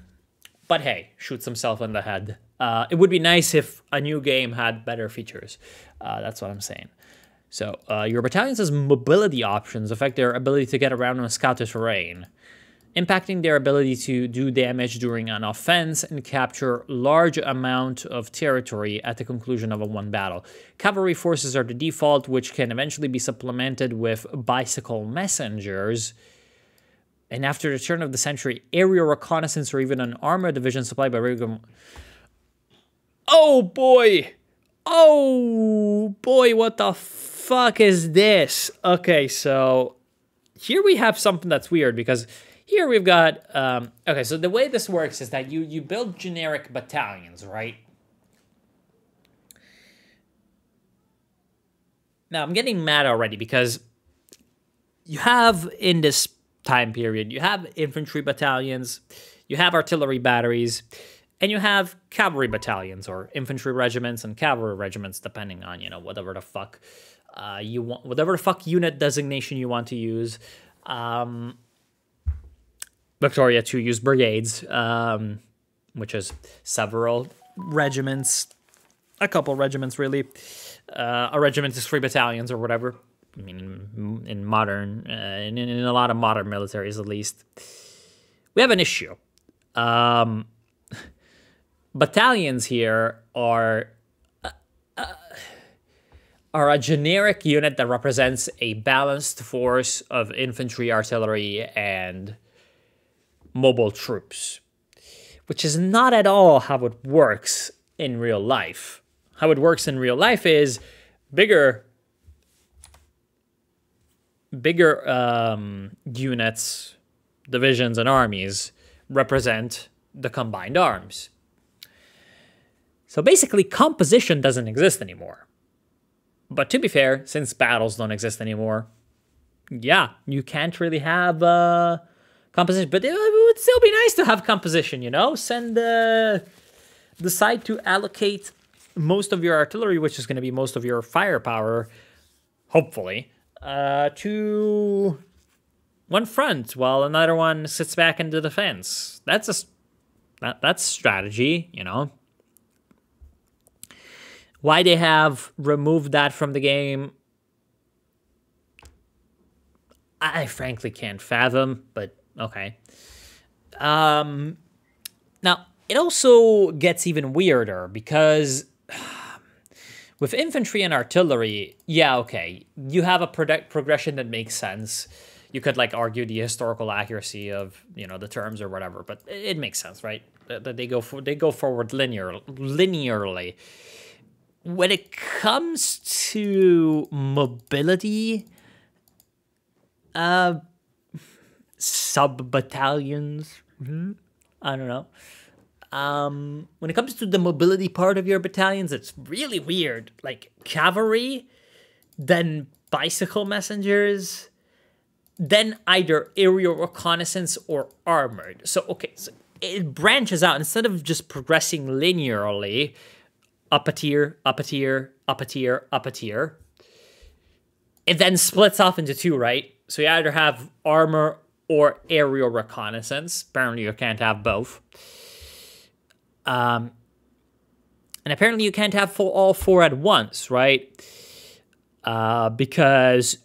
Speaker 1: But hey, shoots himself in the head. It would be nice if a new game had better features. That's what I'm saying. So your battalions' mobility options affect their ability to get around on scouted terrain, impacting their ability to do damage during an offense and capture large amount of territory at the conclusion of one battle. Cavalry forces are the default, which can eventually be supplemented with bicycle messengers. And after the turn of the century, aerial reconnaissance or even an armored division supplied by regular... Oh boy! Oh boy, what the fuck is this? Okay, so here we have something that's weird, because here we've got... okay, so the way this works is that you build generic battalions, right? Now, I'm getting mad already, because you have, in this time period, you have infantry battalions, you have artillery batteries, and you have cavalry battalions, or infantry regiments and cavalry regiments, depending on, you know, whatever the fuck you want, whatever the fuck unit designation you want to use. Victoria 2 used brigades, which is several regiments, a couple regiments really. A regiment is 3 battalions or whatever. I mean, in modern, in a lot of modern militaries, at least, we have an issue. Battalions here are a generic unit that represents a balanced force of infantry, artillery, and mobile troops, which is not at all how it works in real life. How it works in real life is bigger units, divisions, and armies represent the combined arms. So basically, composition doesn't exist anymore. But to be fair, since battles don't exist anymore, yeah, you can't really have composition. But it would still be nice to have composition, you know? Decide to allocate most of your artillery, which is going to be most of your firepower, hopefully, to one front, while another one sits back into defense. That's strategy, you know. Why they have removed that from the game, I frankly can't fathom, but okay. Now, it also gets even weirder, because with infantry and artillery, yeah, okay, you have a progression that makes sense. You could, like, argue the historical accuracy of, you know, the terms or whatever, but it makes sense, right? That they go forward linearly. When it comes to mobility, sub-battalions, I don't know. When it comes to the mobility part of your battalions, it's really weird. Like, cavalry, then bicycle messengers, then either aerial reconnaissance or armored. So, okay, so it branches out. Instead of just progressing linearly, up a tier, up a tier, up a tier, up a tier, it then splits off into 2, right? So you either have armor or aerial reconnaissance. Apparently you can't have both. And apparently you can't have all 4 at once, right? Because,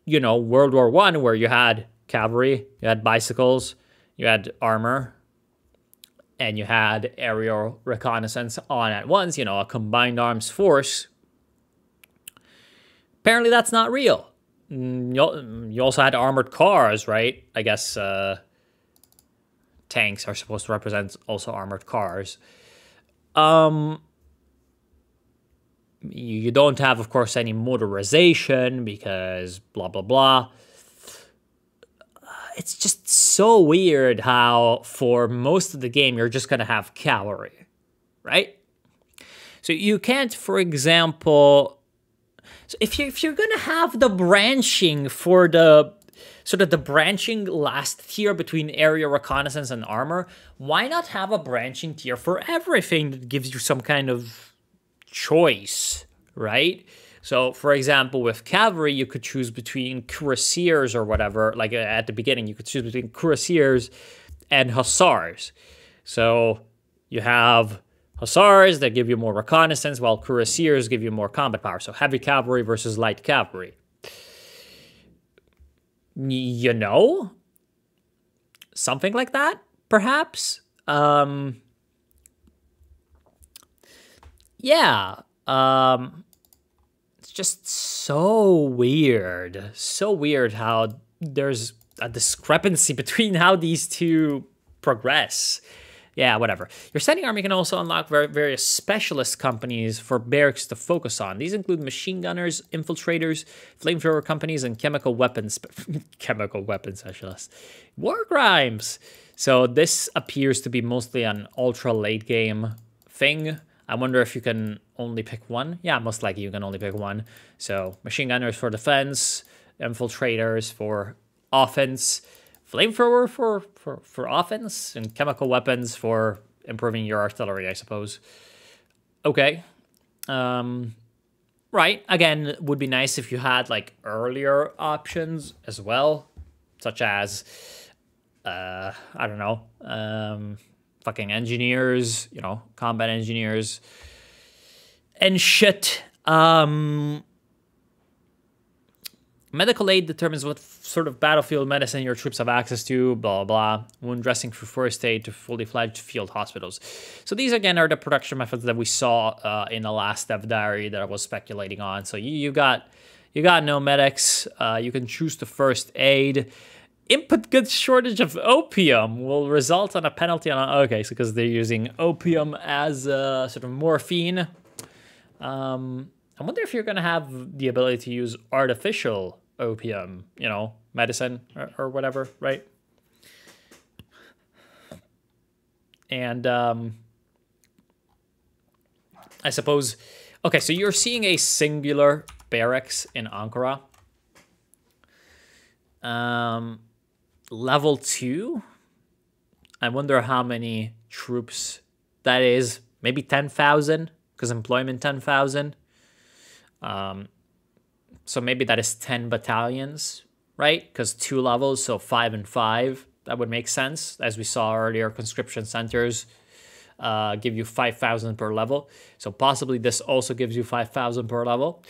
Speaker 1: you know, World War I, where you had cavalry, you had bicycles, you had armor, and you had aerial reconnaissance on at once, you know, a combined arms force. Apparently that's not real. You also had armored cars, right? I guess tanks are supposed to represent also armored cars. You don't have, of course, any motorization because blah, blah, blah. It's just so weird how for most of the game you're just gonna have cavalry, right? So you can't, for example, so if you're gonna have the branching for the sort of the branching last tier between area reconnaissance and armor, why not have a branching tier for everything that gives you some kind of choice, right? So, for example, with cavalry, you could choose between cuirassiers or whatever. Like at the beginning, you could choose between cuirassiers and hussars. So you have hussars that give you more reconnaissance, while cuirassiers give you more combat power. So heavy cavalry versus light cavalry. You know? Something like that, perhaps? Yeah. It's just so weird. So weird how there's a discrepancy between how these two progress. Yeah, whatever. Your standing army can also unlock various specialist companies for barracks to focus on. These include machine gunners, infiltrators, flamethrower companies, and chemical weapons specialists. War crimes. So this appears to be mostly an ultra late game thing. I wonder if you can only pick one. Yeah, most likely you can only pick one. So machine gunners for defense, infiltrators for offense, flamethrower for offense, and chemical weapons for improving your artillery, I suppose. Okay. Right. Again, would be nice if you had like earlier options as well, such as I don't know, fucking engineers, you know, combat engineers and shit. Medical aid determines what sort of battlefield medicine your troops have access to, blah, blah, blah. Wound dressing through first aid to fully fledged field hospitals. So these, again, are the production methods that we saw in the last dev diary that I was speculating on. So you got no medics. You can choose the first aid. Input goods shortage of opium will result on a penalty on... Okay, so because they're using opium as sort of morphine. I wonder if you're going to have the ability to use artificial opium, you know, medicine or whatever, right? And I suppose... Okay, so you're seeing a singular barracks in Ankara. Level 2? I wonder how many troops that is. Maybe 10,000, because employment 10,000. So maybe that is 10 battalions, right? Because 2 levels, so 5 and 5. That would make sense. As we saw earlier, conscription centers give you 5,000 per level. So possibly this also gives you 5,000 per level.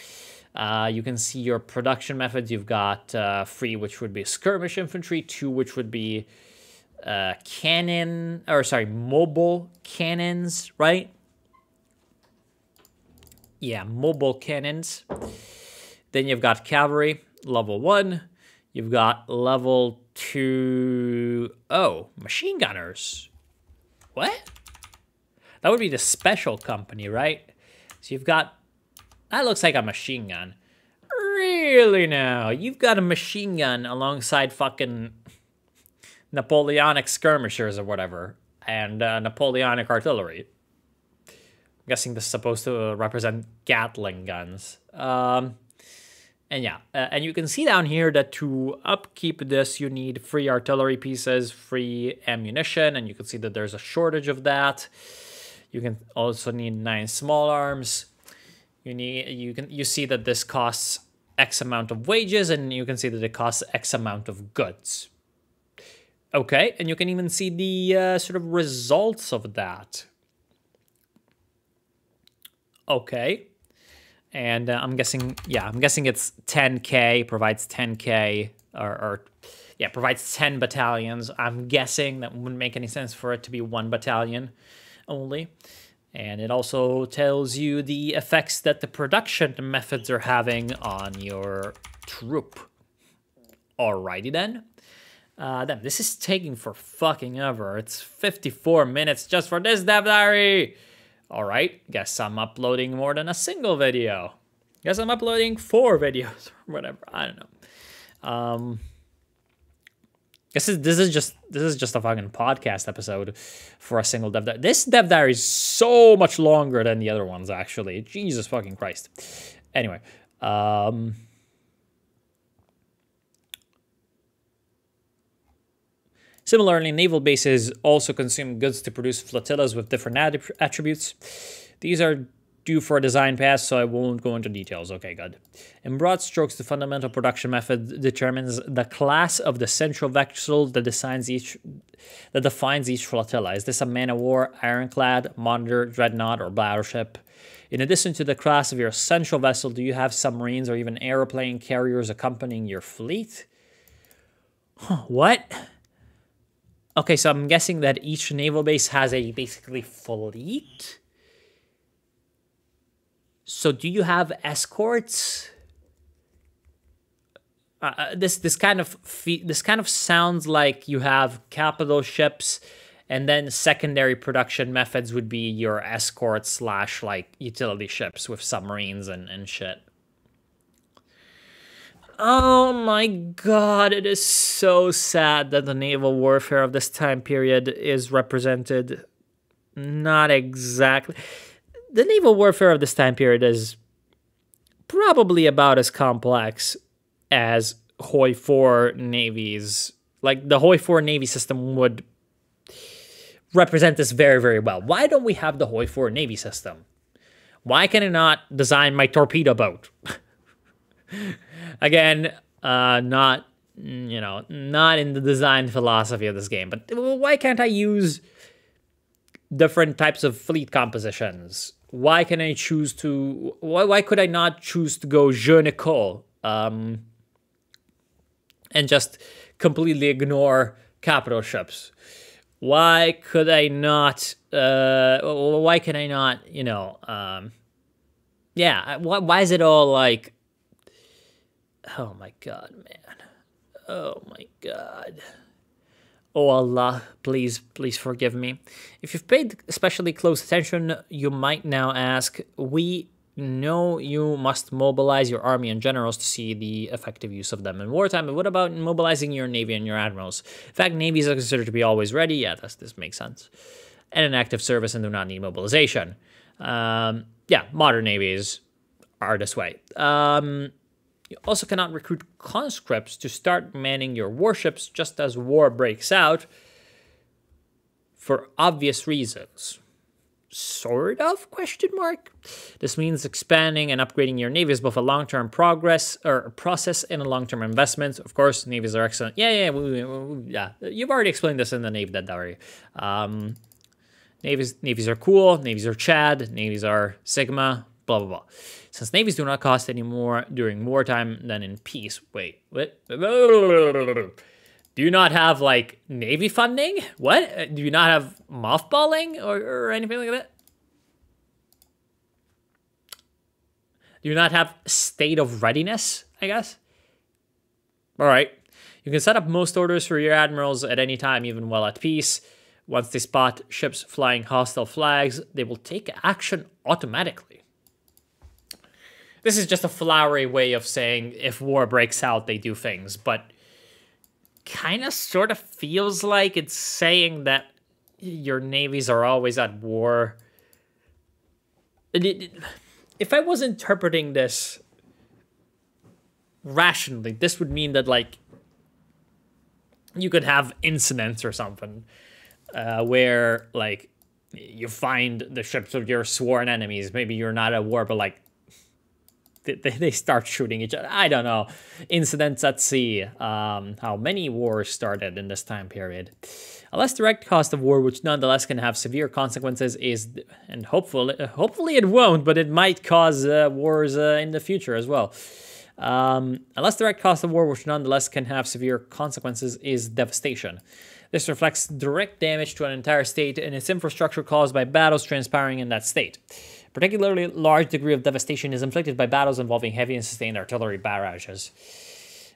Speaker 1: You can see your production methods. You've got 3, which would be skirmish infantry, 2, which would be mobile cannons, right? Yeah, mobile cannons. Then you've got cavalry, level 1. You've got level 2. Oh, machine gunners. What? That would be the special company, right? So you've got... That looks like a machine gun. Really now? You've got a machine gun alongside fucking Napoleonic skirmishers or whatever. And Napoleonic artillery. I'm guessing this is supposed to represent Gatling guns. And yeah, and you can see down here that to upkeep this, you need 3 artillery pieces, 3 ammunition, and you can see that there's a shortage of that. You can also need 9 small arms. You see that this costs X amount of wages, and you can see that it costs X amount of goods. Okay, and you can even see the sort of results of that. Okay, and I'm guessing it's 10K, provides 10K, provides 10 battalions. I'm guessing that wouldn't make any sense for it to be 1 battalion only. And it also tells you the effects that the production methods are having on your troop. Alrighty then. Then this is taking for fucking ever. It's 54 minutes just for this dev diary. Alright, guess I'm uploading more than a single video. Guess I'm uploading 4 videos or whatever. I don't know. This is just a fucking podcast episode for a single dev diary. This dev diary is so much longer than the other ones, actually. Jesus fucking Christ. Anyway, similarly, naval bases also consume goods to produce flotillas with different attributes. These are due for a design pass, so I won't go into details. Okay, good. In broad strokes, the fundamental production method determines the class of the central vessel that defines each flotilla. Is this a man-of-war, ironclad, monitor, dreadnought, or battleship? In addition to the class of your central vessel, do you have submarines or even airplane carriers accompanying your fleet? Huh, what? Okay, so I'm guessing that each naval base has a basically fleet? So do you have escorts? This kind of sounds like you have capital ships, and then secondary production methods would be your escorts / like utility ships with submarines and shit. Oh my god, it is so sad that the naval warfare of this time period is represented not exactly. The naval warfare of this time period is probably about as complex as Hoi 4 navies. Like, the Hoi 4 navy system would represent this very, very well. Why don't we have the Hoi 4 navy system? Why can I not design my torpedo boat? Again, not in the design philosophy of this game, but why can't I use different types of fleet compositions? Why can I choose to... Why could I not choose to go je ne sais, and just completely ignore capital ships? Why could I not... why can I not, yeah, why is it all like... Oh my god, man. Oh my god. Oh Allah, please forgive me. If you've paid especially close attention, you might now ask, we know you must mobilize your army and generals to see the effective use of them in wartime, but what about mobilizing your navy and your admirals? In fact, navies are considered to be always ready. Yeah, this makes sense. And in active service and do not need mobilization. Yeah, modern navies are this way. You also cannot recruit conscripts to start manning your warships just as war breaks out, for obvious reasons. Sort of, question mark? This means expanding and upgrading your navy is both a long-term process and a long-term investment. Of course, navies are excellent. Yeah. You've already explained this in the Navy Diary. Navies are cool. Navies are Chad. Navies are Sigma. Blah, blah, blah. Since navies do not cost any more during wartime than in peace. Wait, what? Do you not have, like, navy funding? What? Do you not have mothballing or anything like that? Do you not have state of readiness, I guess? All right. You can set up most orders for your admirals at any time, even while at peace. Once they spot ships flying hostile flags, they will take action automatically. This is just a flowery way of saying if war breaks out, they do things, but kind of sort of feels like it's saying that your navies are always at war. If I was interpreting this rationally, this would mean that, like, you could have incidents or something where, like, you find the ships of your sworn enemies. Maybe you're not at war, but, like, they start shooting each other. I don't know. Incidents at sea. How many wars started in this time period. A less direct cost of war, which nonetheless can have severe consequences, is, and hopefully it won't, but it might cause wars in the future as well. A less direct cost of war, which nonetheless can have severe consequences, is devastation. This reflects direct damage to an entire state and its infrastructure caused by battles transpiring in that state. Particularly large degree of devastation is inflicted by battles involving heavy and sustained artillery barrages.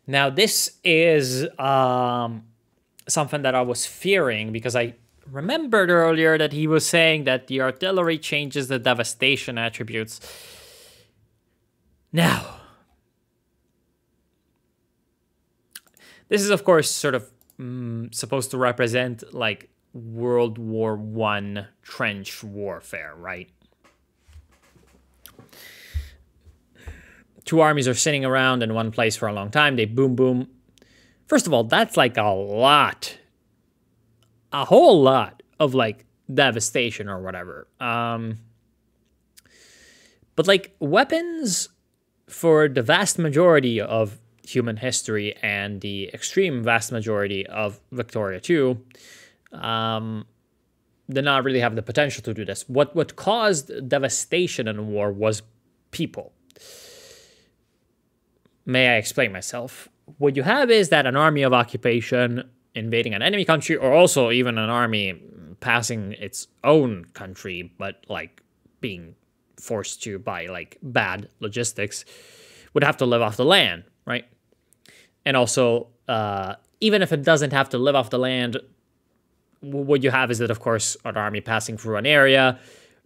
Speaker 1: Now, this is something that I was fearing, because I remembered earlier that he was saying that the artillery changes the devastation attributes. Now, this is, of course, sort of supposed to represent like World War I trench warfare, right? Two armies are sitting around in one place for a long time. They boom, boom. First of all, that's like a whole lot of like devastation or whatever. But like weapons for the vast majority of human history and the extreme vast majority of Victoria too, did not really have the potential to do this. What caused devastation in war was people. May I explain myself? What you have is that an army of occupation invading an enemy country, or also even an army passing its own country, but like being forced to by like bad logistics, would have to live off the land, right? And also, even if it doesn't have to live off the land, what you have is that, of course, an army passing through an area,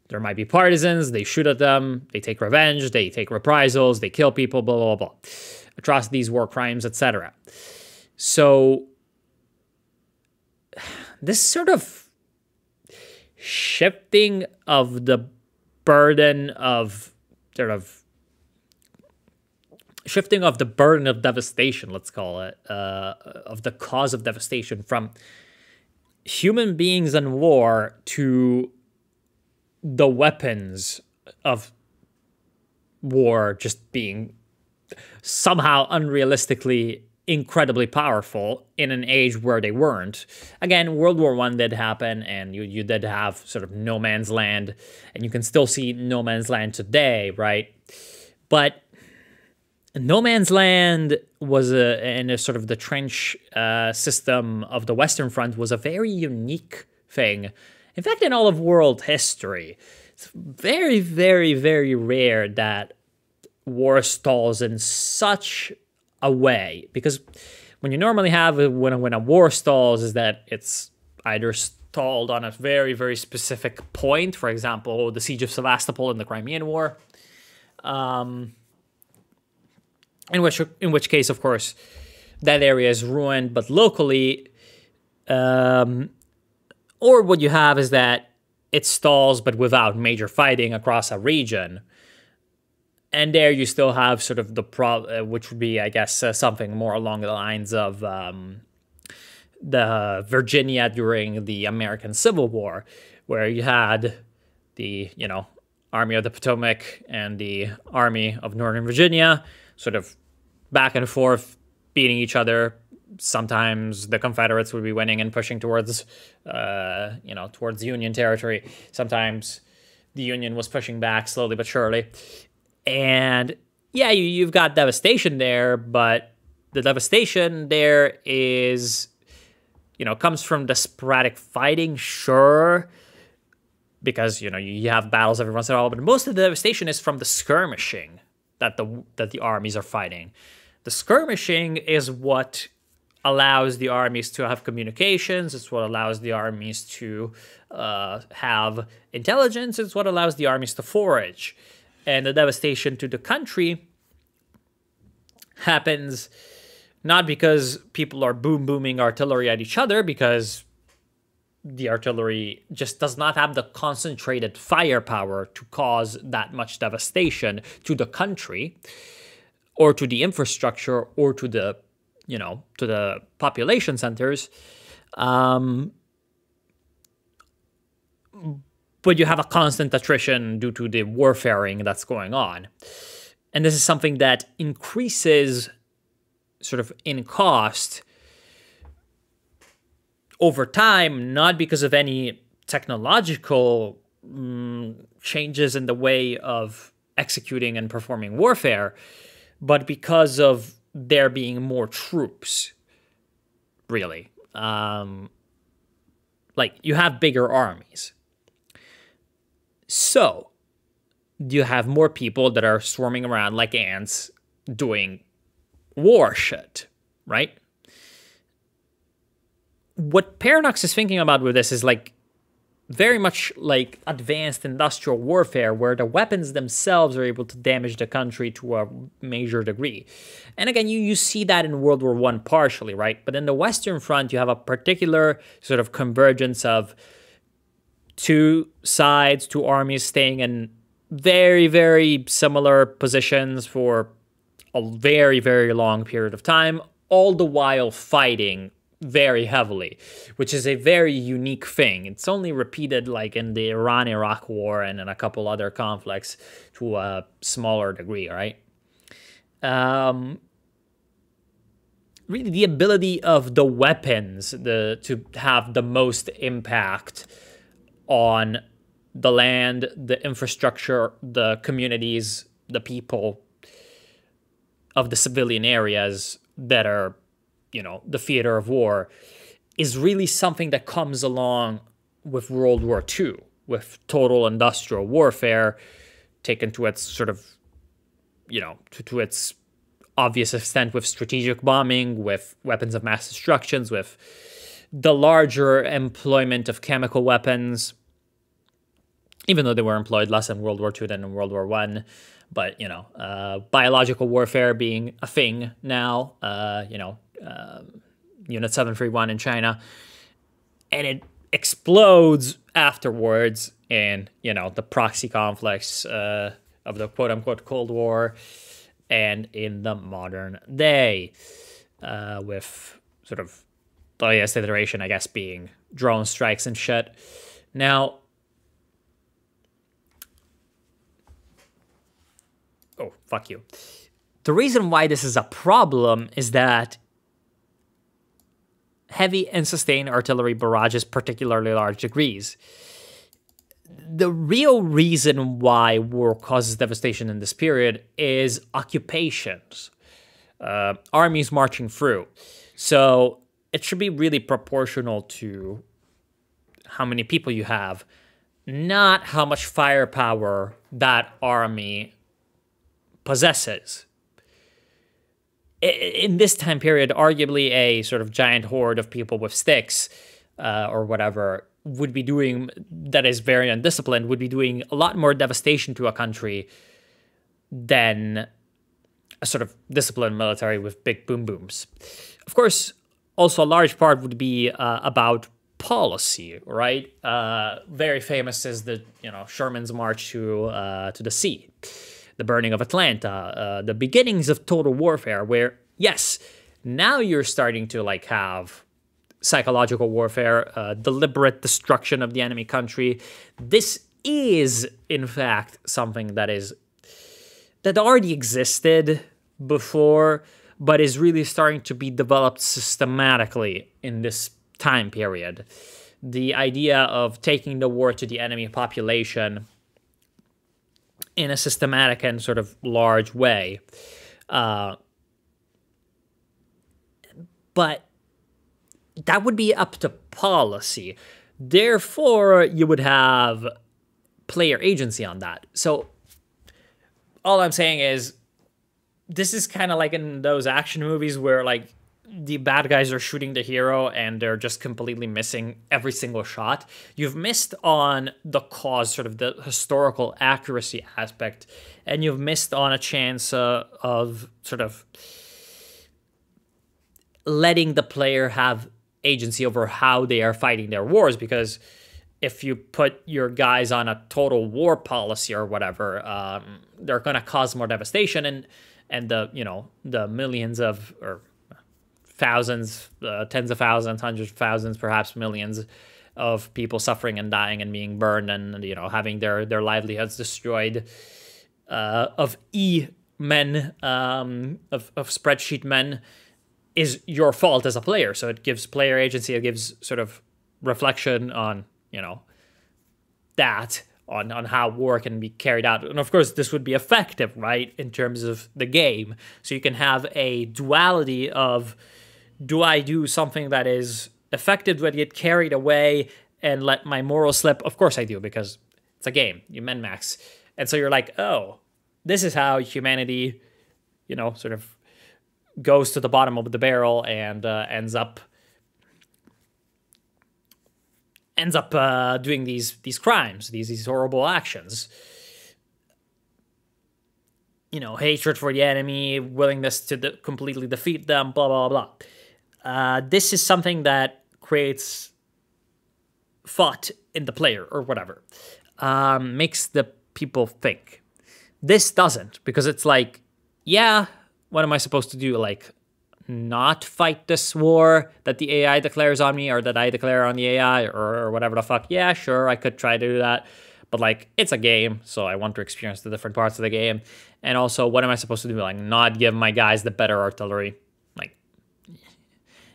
Speaker 1: there might be partisans, they shoot at them, they take revenge, they take reprisals, they kill people, blah, blah, blah. Atrocities, war crimes, etc. So this sort of shifting of the burden of devastation, let's call it, of the cause of devastation from human beings in war to the weapons of war just being somehow unrealistically incredibly powerful in an age where they weren't. Again, World War I did happen, and you did have sort of no man's land, and you can still see no man's land today, right? But no man's land was in a sort of the trench system of the Western Front was a very unique thing. In fact, in all of world history, it's very, very, very rare that war stalls in such a way, because when you normally have when a war stalls is that it's either stalled on a very, very specific point, for example, the siege of Sevastopol in the Crimean War, in which case, of course, that area is ruined, but locally, or what you have is that it stalls, but without major fighting across a region. And there you still have sort of the which would be, I guess, something more along the lines of the Virginia during the American Civil War, where you had the, Army of the Potomac and the Army of Northern Virginia sort of back and forth beating each other. Sometimes the Confederates would be winning and pushing towards, towards Union territory. Sometimes the Union was pushing back slowly but surely. And yeah, you've got devastation there, but the devastation there is, comes from the sporadic fighting, sure, because, you have battles every once in a while, but most of the devastation is from the skirmishing that the armies are fighting. The skirmishing is what allows the armies to have communications. It's what allows the armies to have intelligence. It's what allows the armies to forage. And the devastation to the country happens not because people are booming artillery at each other, because the artillery just does not have the concentrated firepower to cause that much devastation to the country or to the infrastructure or to the, to the population centers. But you have a constant attrition due to the warfaring that's going on. And this is something that increases sort of in cost over time, not because of any technological changes in the way of executing and performing warfare, but because of there being more troops, really. Like, you have bigger armies. So, you have more people that are swarming around like ants doing war shit, right? What Paradox is thinking about with this is like, very much like advanced industrial warfare, where the weapons themselves are able to damage the country to a major degree. And again, you see that in World War I partially, right? But in the Western Front, you have a particular sort of convergence of two sides, two armies staying in very, very similar positions for a very, very long period of time, all the while fighting very heavily, which is a very unique thing. It's only repeated like in the Iran-Iraq War and in a couple other conflicts to a smaller degree, right? Really, the ability of the weapons to have the most impact on the land, the infrastructure, the communities, the people of the civilian areas that are, you know, the theater of war, is really something that comes along with World War II, with total industrial warfare taken to its sort of, you know, to its obvious extent, with strategic bombing, with weapons of mass destruction, with the larger employment of chemical weapons, even though they were employed less in World War II than in World War I. But, you know, biological warfare being a thing now, Unit 731 in China, and it explodes afterwards in, you know, the proxy conflicts of the quote-unquote Cold War and in the modern day, with sort of the latest iteration, I guess, being drone strikes and shit. Now, oh, fuck you. The reason why this is a problem is that heavy and sustained artillery barrages particularly large degrees. The real reason why war causes devastation in this period is occupations, armies marching through. So it should be really proportional to how many people you have, not how much firepower that army possesses. In this time period, arguably a sort of giant horde of people with sticks or whatever would be doing, that is very undisciplined, would be doing a lot more devastation to a country than a sort of disciplined military with big boom booms. Of course, also a large part would be about policy, right? Very famous is the, you know, Sherman's march to the sea, the burning of Atlanta, the beginnings of total warfare, where, yes, now you're starting to like have psychological warfare, deliberate destruction of the enemy country. This is, in fact, something that already existed before, but is really starting to be developed systematically in this time period. The idea of taking the war to the enemy population in a systematic and sort of large way. But that would be up to policy. Therefore, you would have player agency on that. So all I'm saying is, this is kind of like in those action movies where like the bad guys are shooting the hero and they're just completely missing every single shot. You've missed on the cause, sort of the historical accuracy aspect, and you've missed on a chance of sort of letting the player have agency over how they are fighting their wars, because if you put your guys on a total war policy or whatever, they're going to cause more devastation, and the, you know, the millions of, or thousands, tens of thousands, hundreds of thousands, perhaps millions of people suffering and dying and being burned and, you know, having their livelihoods destroyed, of men, of spreadsheet men, is your fault as a player. So it gives player agency, it gives sort of reflection on, you know, that, on how war can be carried out. And of course, this would be effective, right, in terms of the game. So you can have a duality of, do I do something that is effective, do I get carried away and let my moral slip? Of course I do, because it's a game, you min-max. And so you're like, oh, this is how humanity, you know, sort of goes to the bottom of the barrel and ends up ends up doing these crimes, these horrible actions. You know, hatred for the enemy, willingness to completely defeat them, blah, blah, blah. This is something that creates thought in the player or whatever. Makes the people think. This doesn't, because it's like, yeah, what am I supposed to do? Like, not fight this war that the AI declares on me or that I declare on the AI or whatever the fuck. Yeah, sure, I could try to do that. But, like, it's a game, so I want to experience the different parts of the game. And also, what am I supposed to do? Like, not give my guys the better artillery. Like,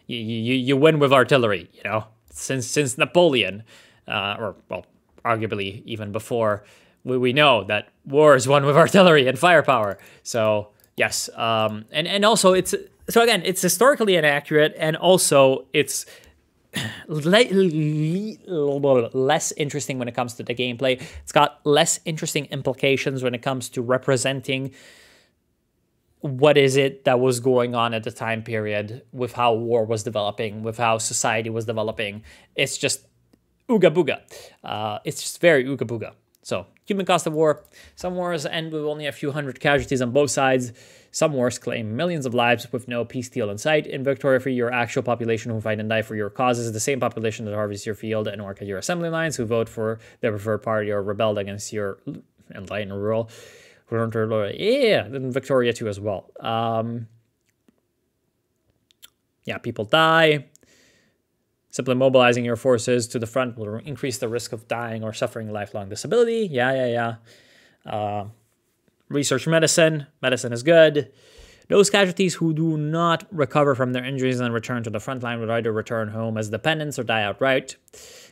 Speaker 1: you win with artillery, you know? Since Napoleon, or, well, arguably even before, we know that war is won with artillery and firepower. So, yes. And also, so again, it's historically inaccurate, and also it's less interesting when it comes to the gameplay. It's got less interesting implications when it comes to representing what is it that was going on at the time period with how war was developing, with how society was developing. It's just ooga booga. It's just very ooga booga. So, human cost of war. Some wars end with only a few hundred casualties on both sides. Some wars claim millions of lives with no peace deal in sight. In victory for your actual population who fight and die for your causes, the same population that harvests your field and work at your assembly lines, who vote for their preferred party or rebelled against your enlightened rule. Yeah, in Victoria too as well. Yeah, people die. Simply mobilizing your forces to the front will increase the risk of dying or suffering lifelong disability. Yeah. Research medicine. Medicine is good. Those casualties who do not recover from their injuries and return to the front line would either return home as dependents or die outright.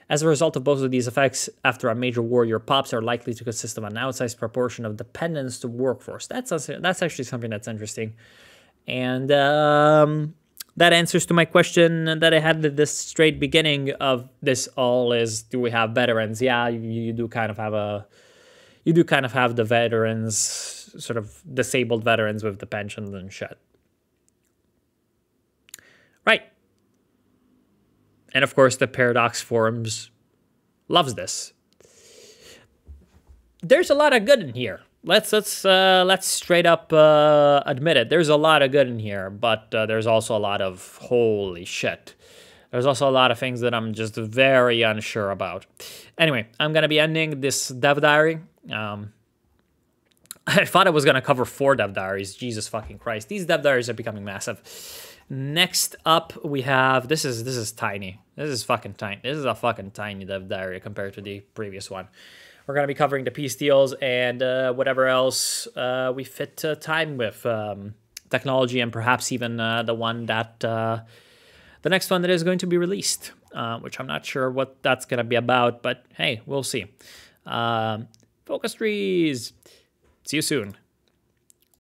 Speaker 1: As a result of both of these effects, after a major war, your pops are likely to consist of an outsized proportion of dependents to workforce. That's actually something that's interesting. And that answers to my question that I had at this straight beginning of this all is, do we have veterans? Yeah, you do kind of have the veterans, sort of disabled veterans with the pensions and shit. Right. And of course, the Paradox forums loves this. There's a lot of good in here. Let's straight up admit it. There's a lot of good in here, but there's also a lot of holy shit. There's also a lot of things that I'm just very unsure about. Anyway, I'm gonna be ending this dev diary. I thought I was gonna cover 4 dev diaries. Jesus fucking Christ, these dev diaries are becoming massive. Next up, we have this is tiny. This is fucking tiny. This is a fucking tiny dev diary compared to the previous one. We're going to be covering the peace deals and whatever else we fit time with. Technology and perhaps even the one that... the next one that is going to be released, which I'm not sure what that's going to be about, but hey, we'll see. Focus trees. See you soon.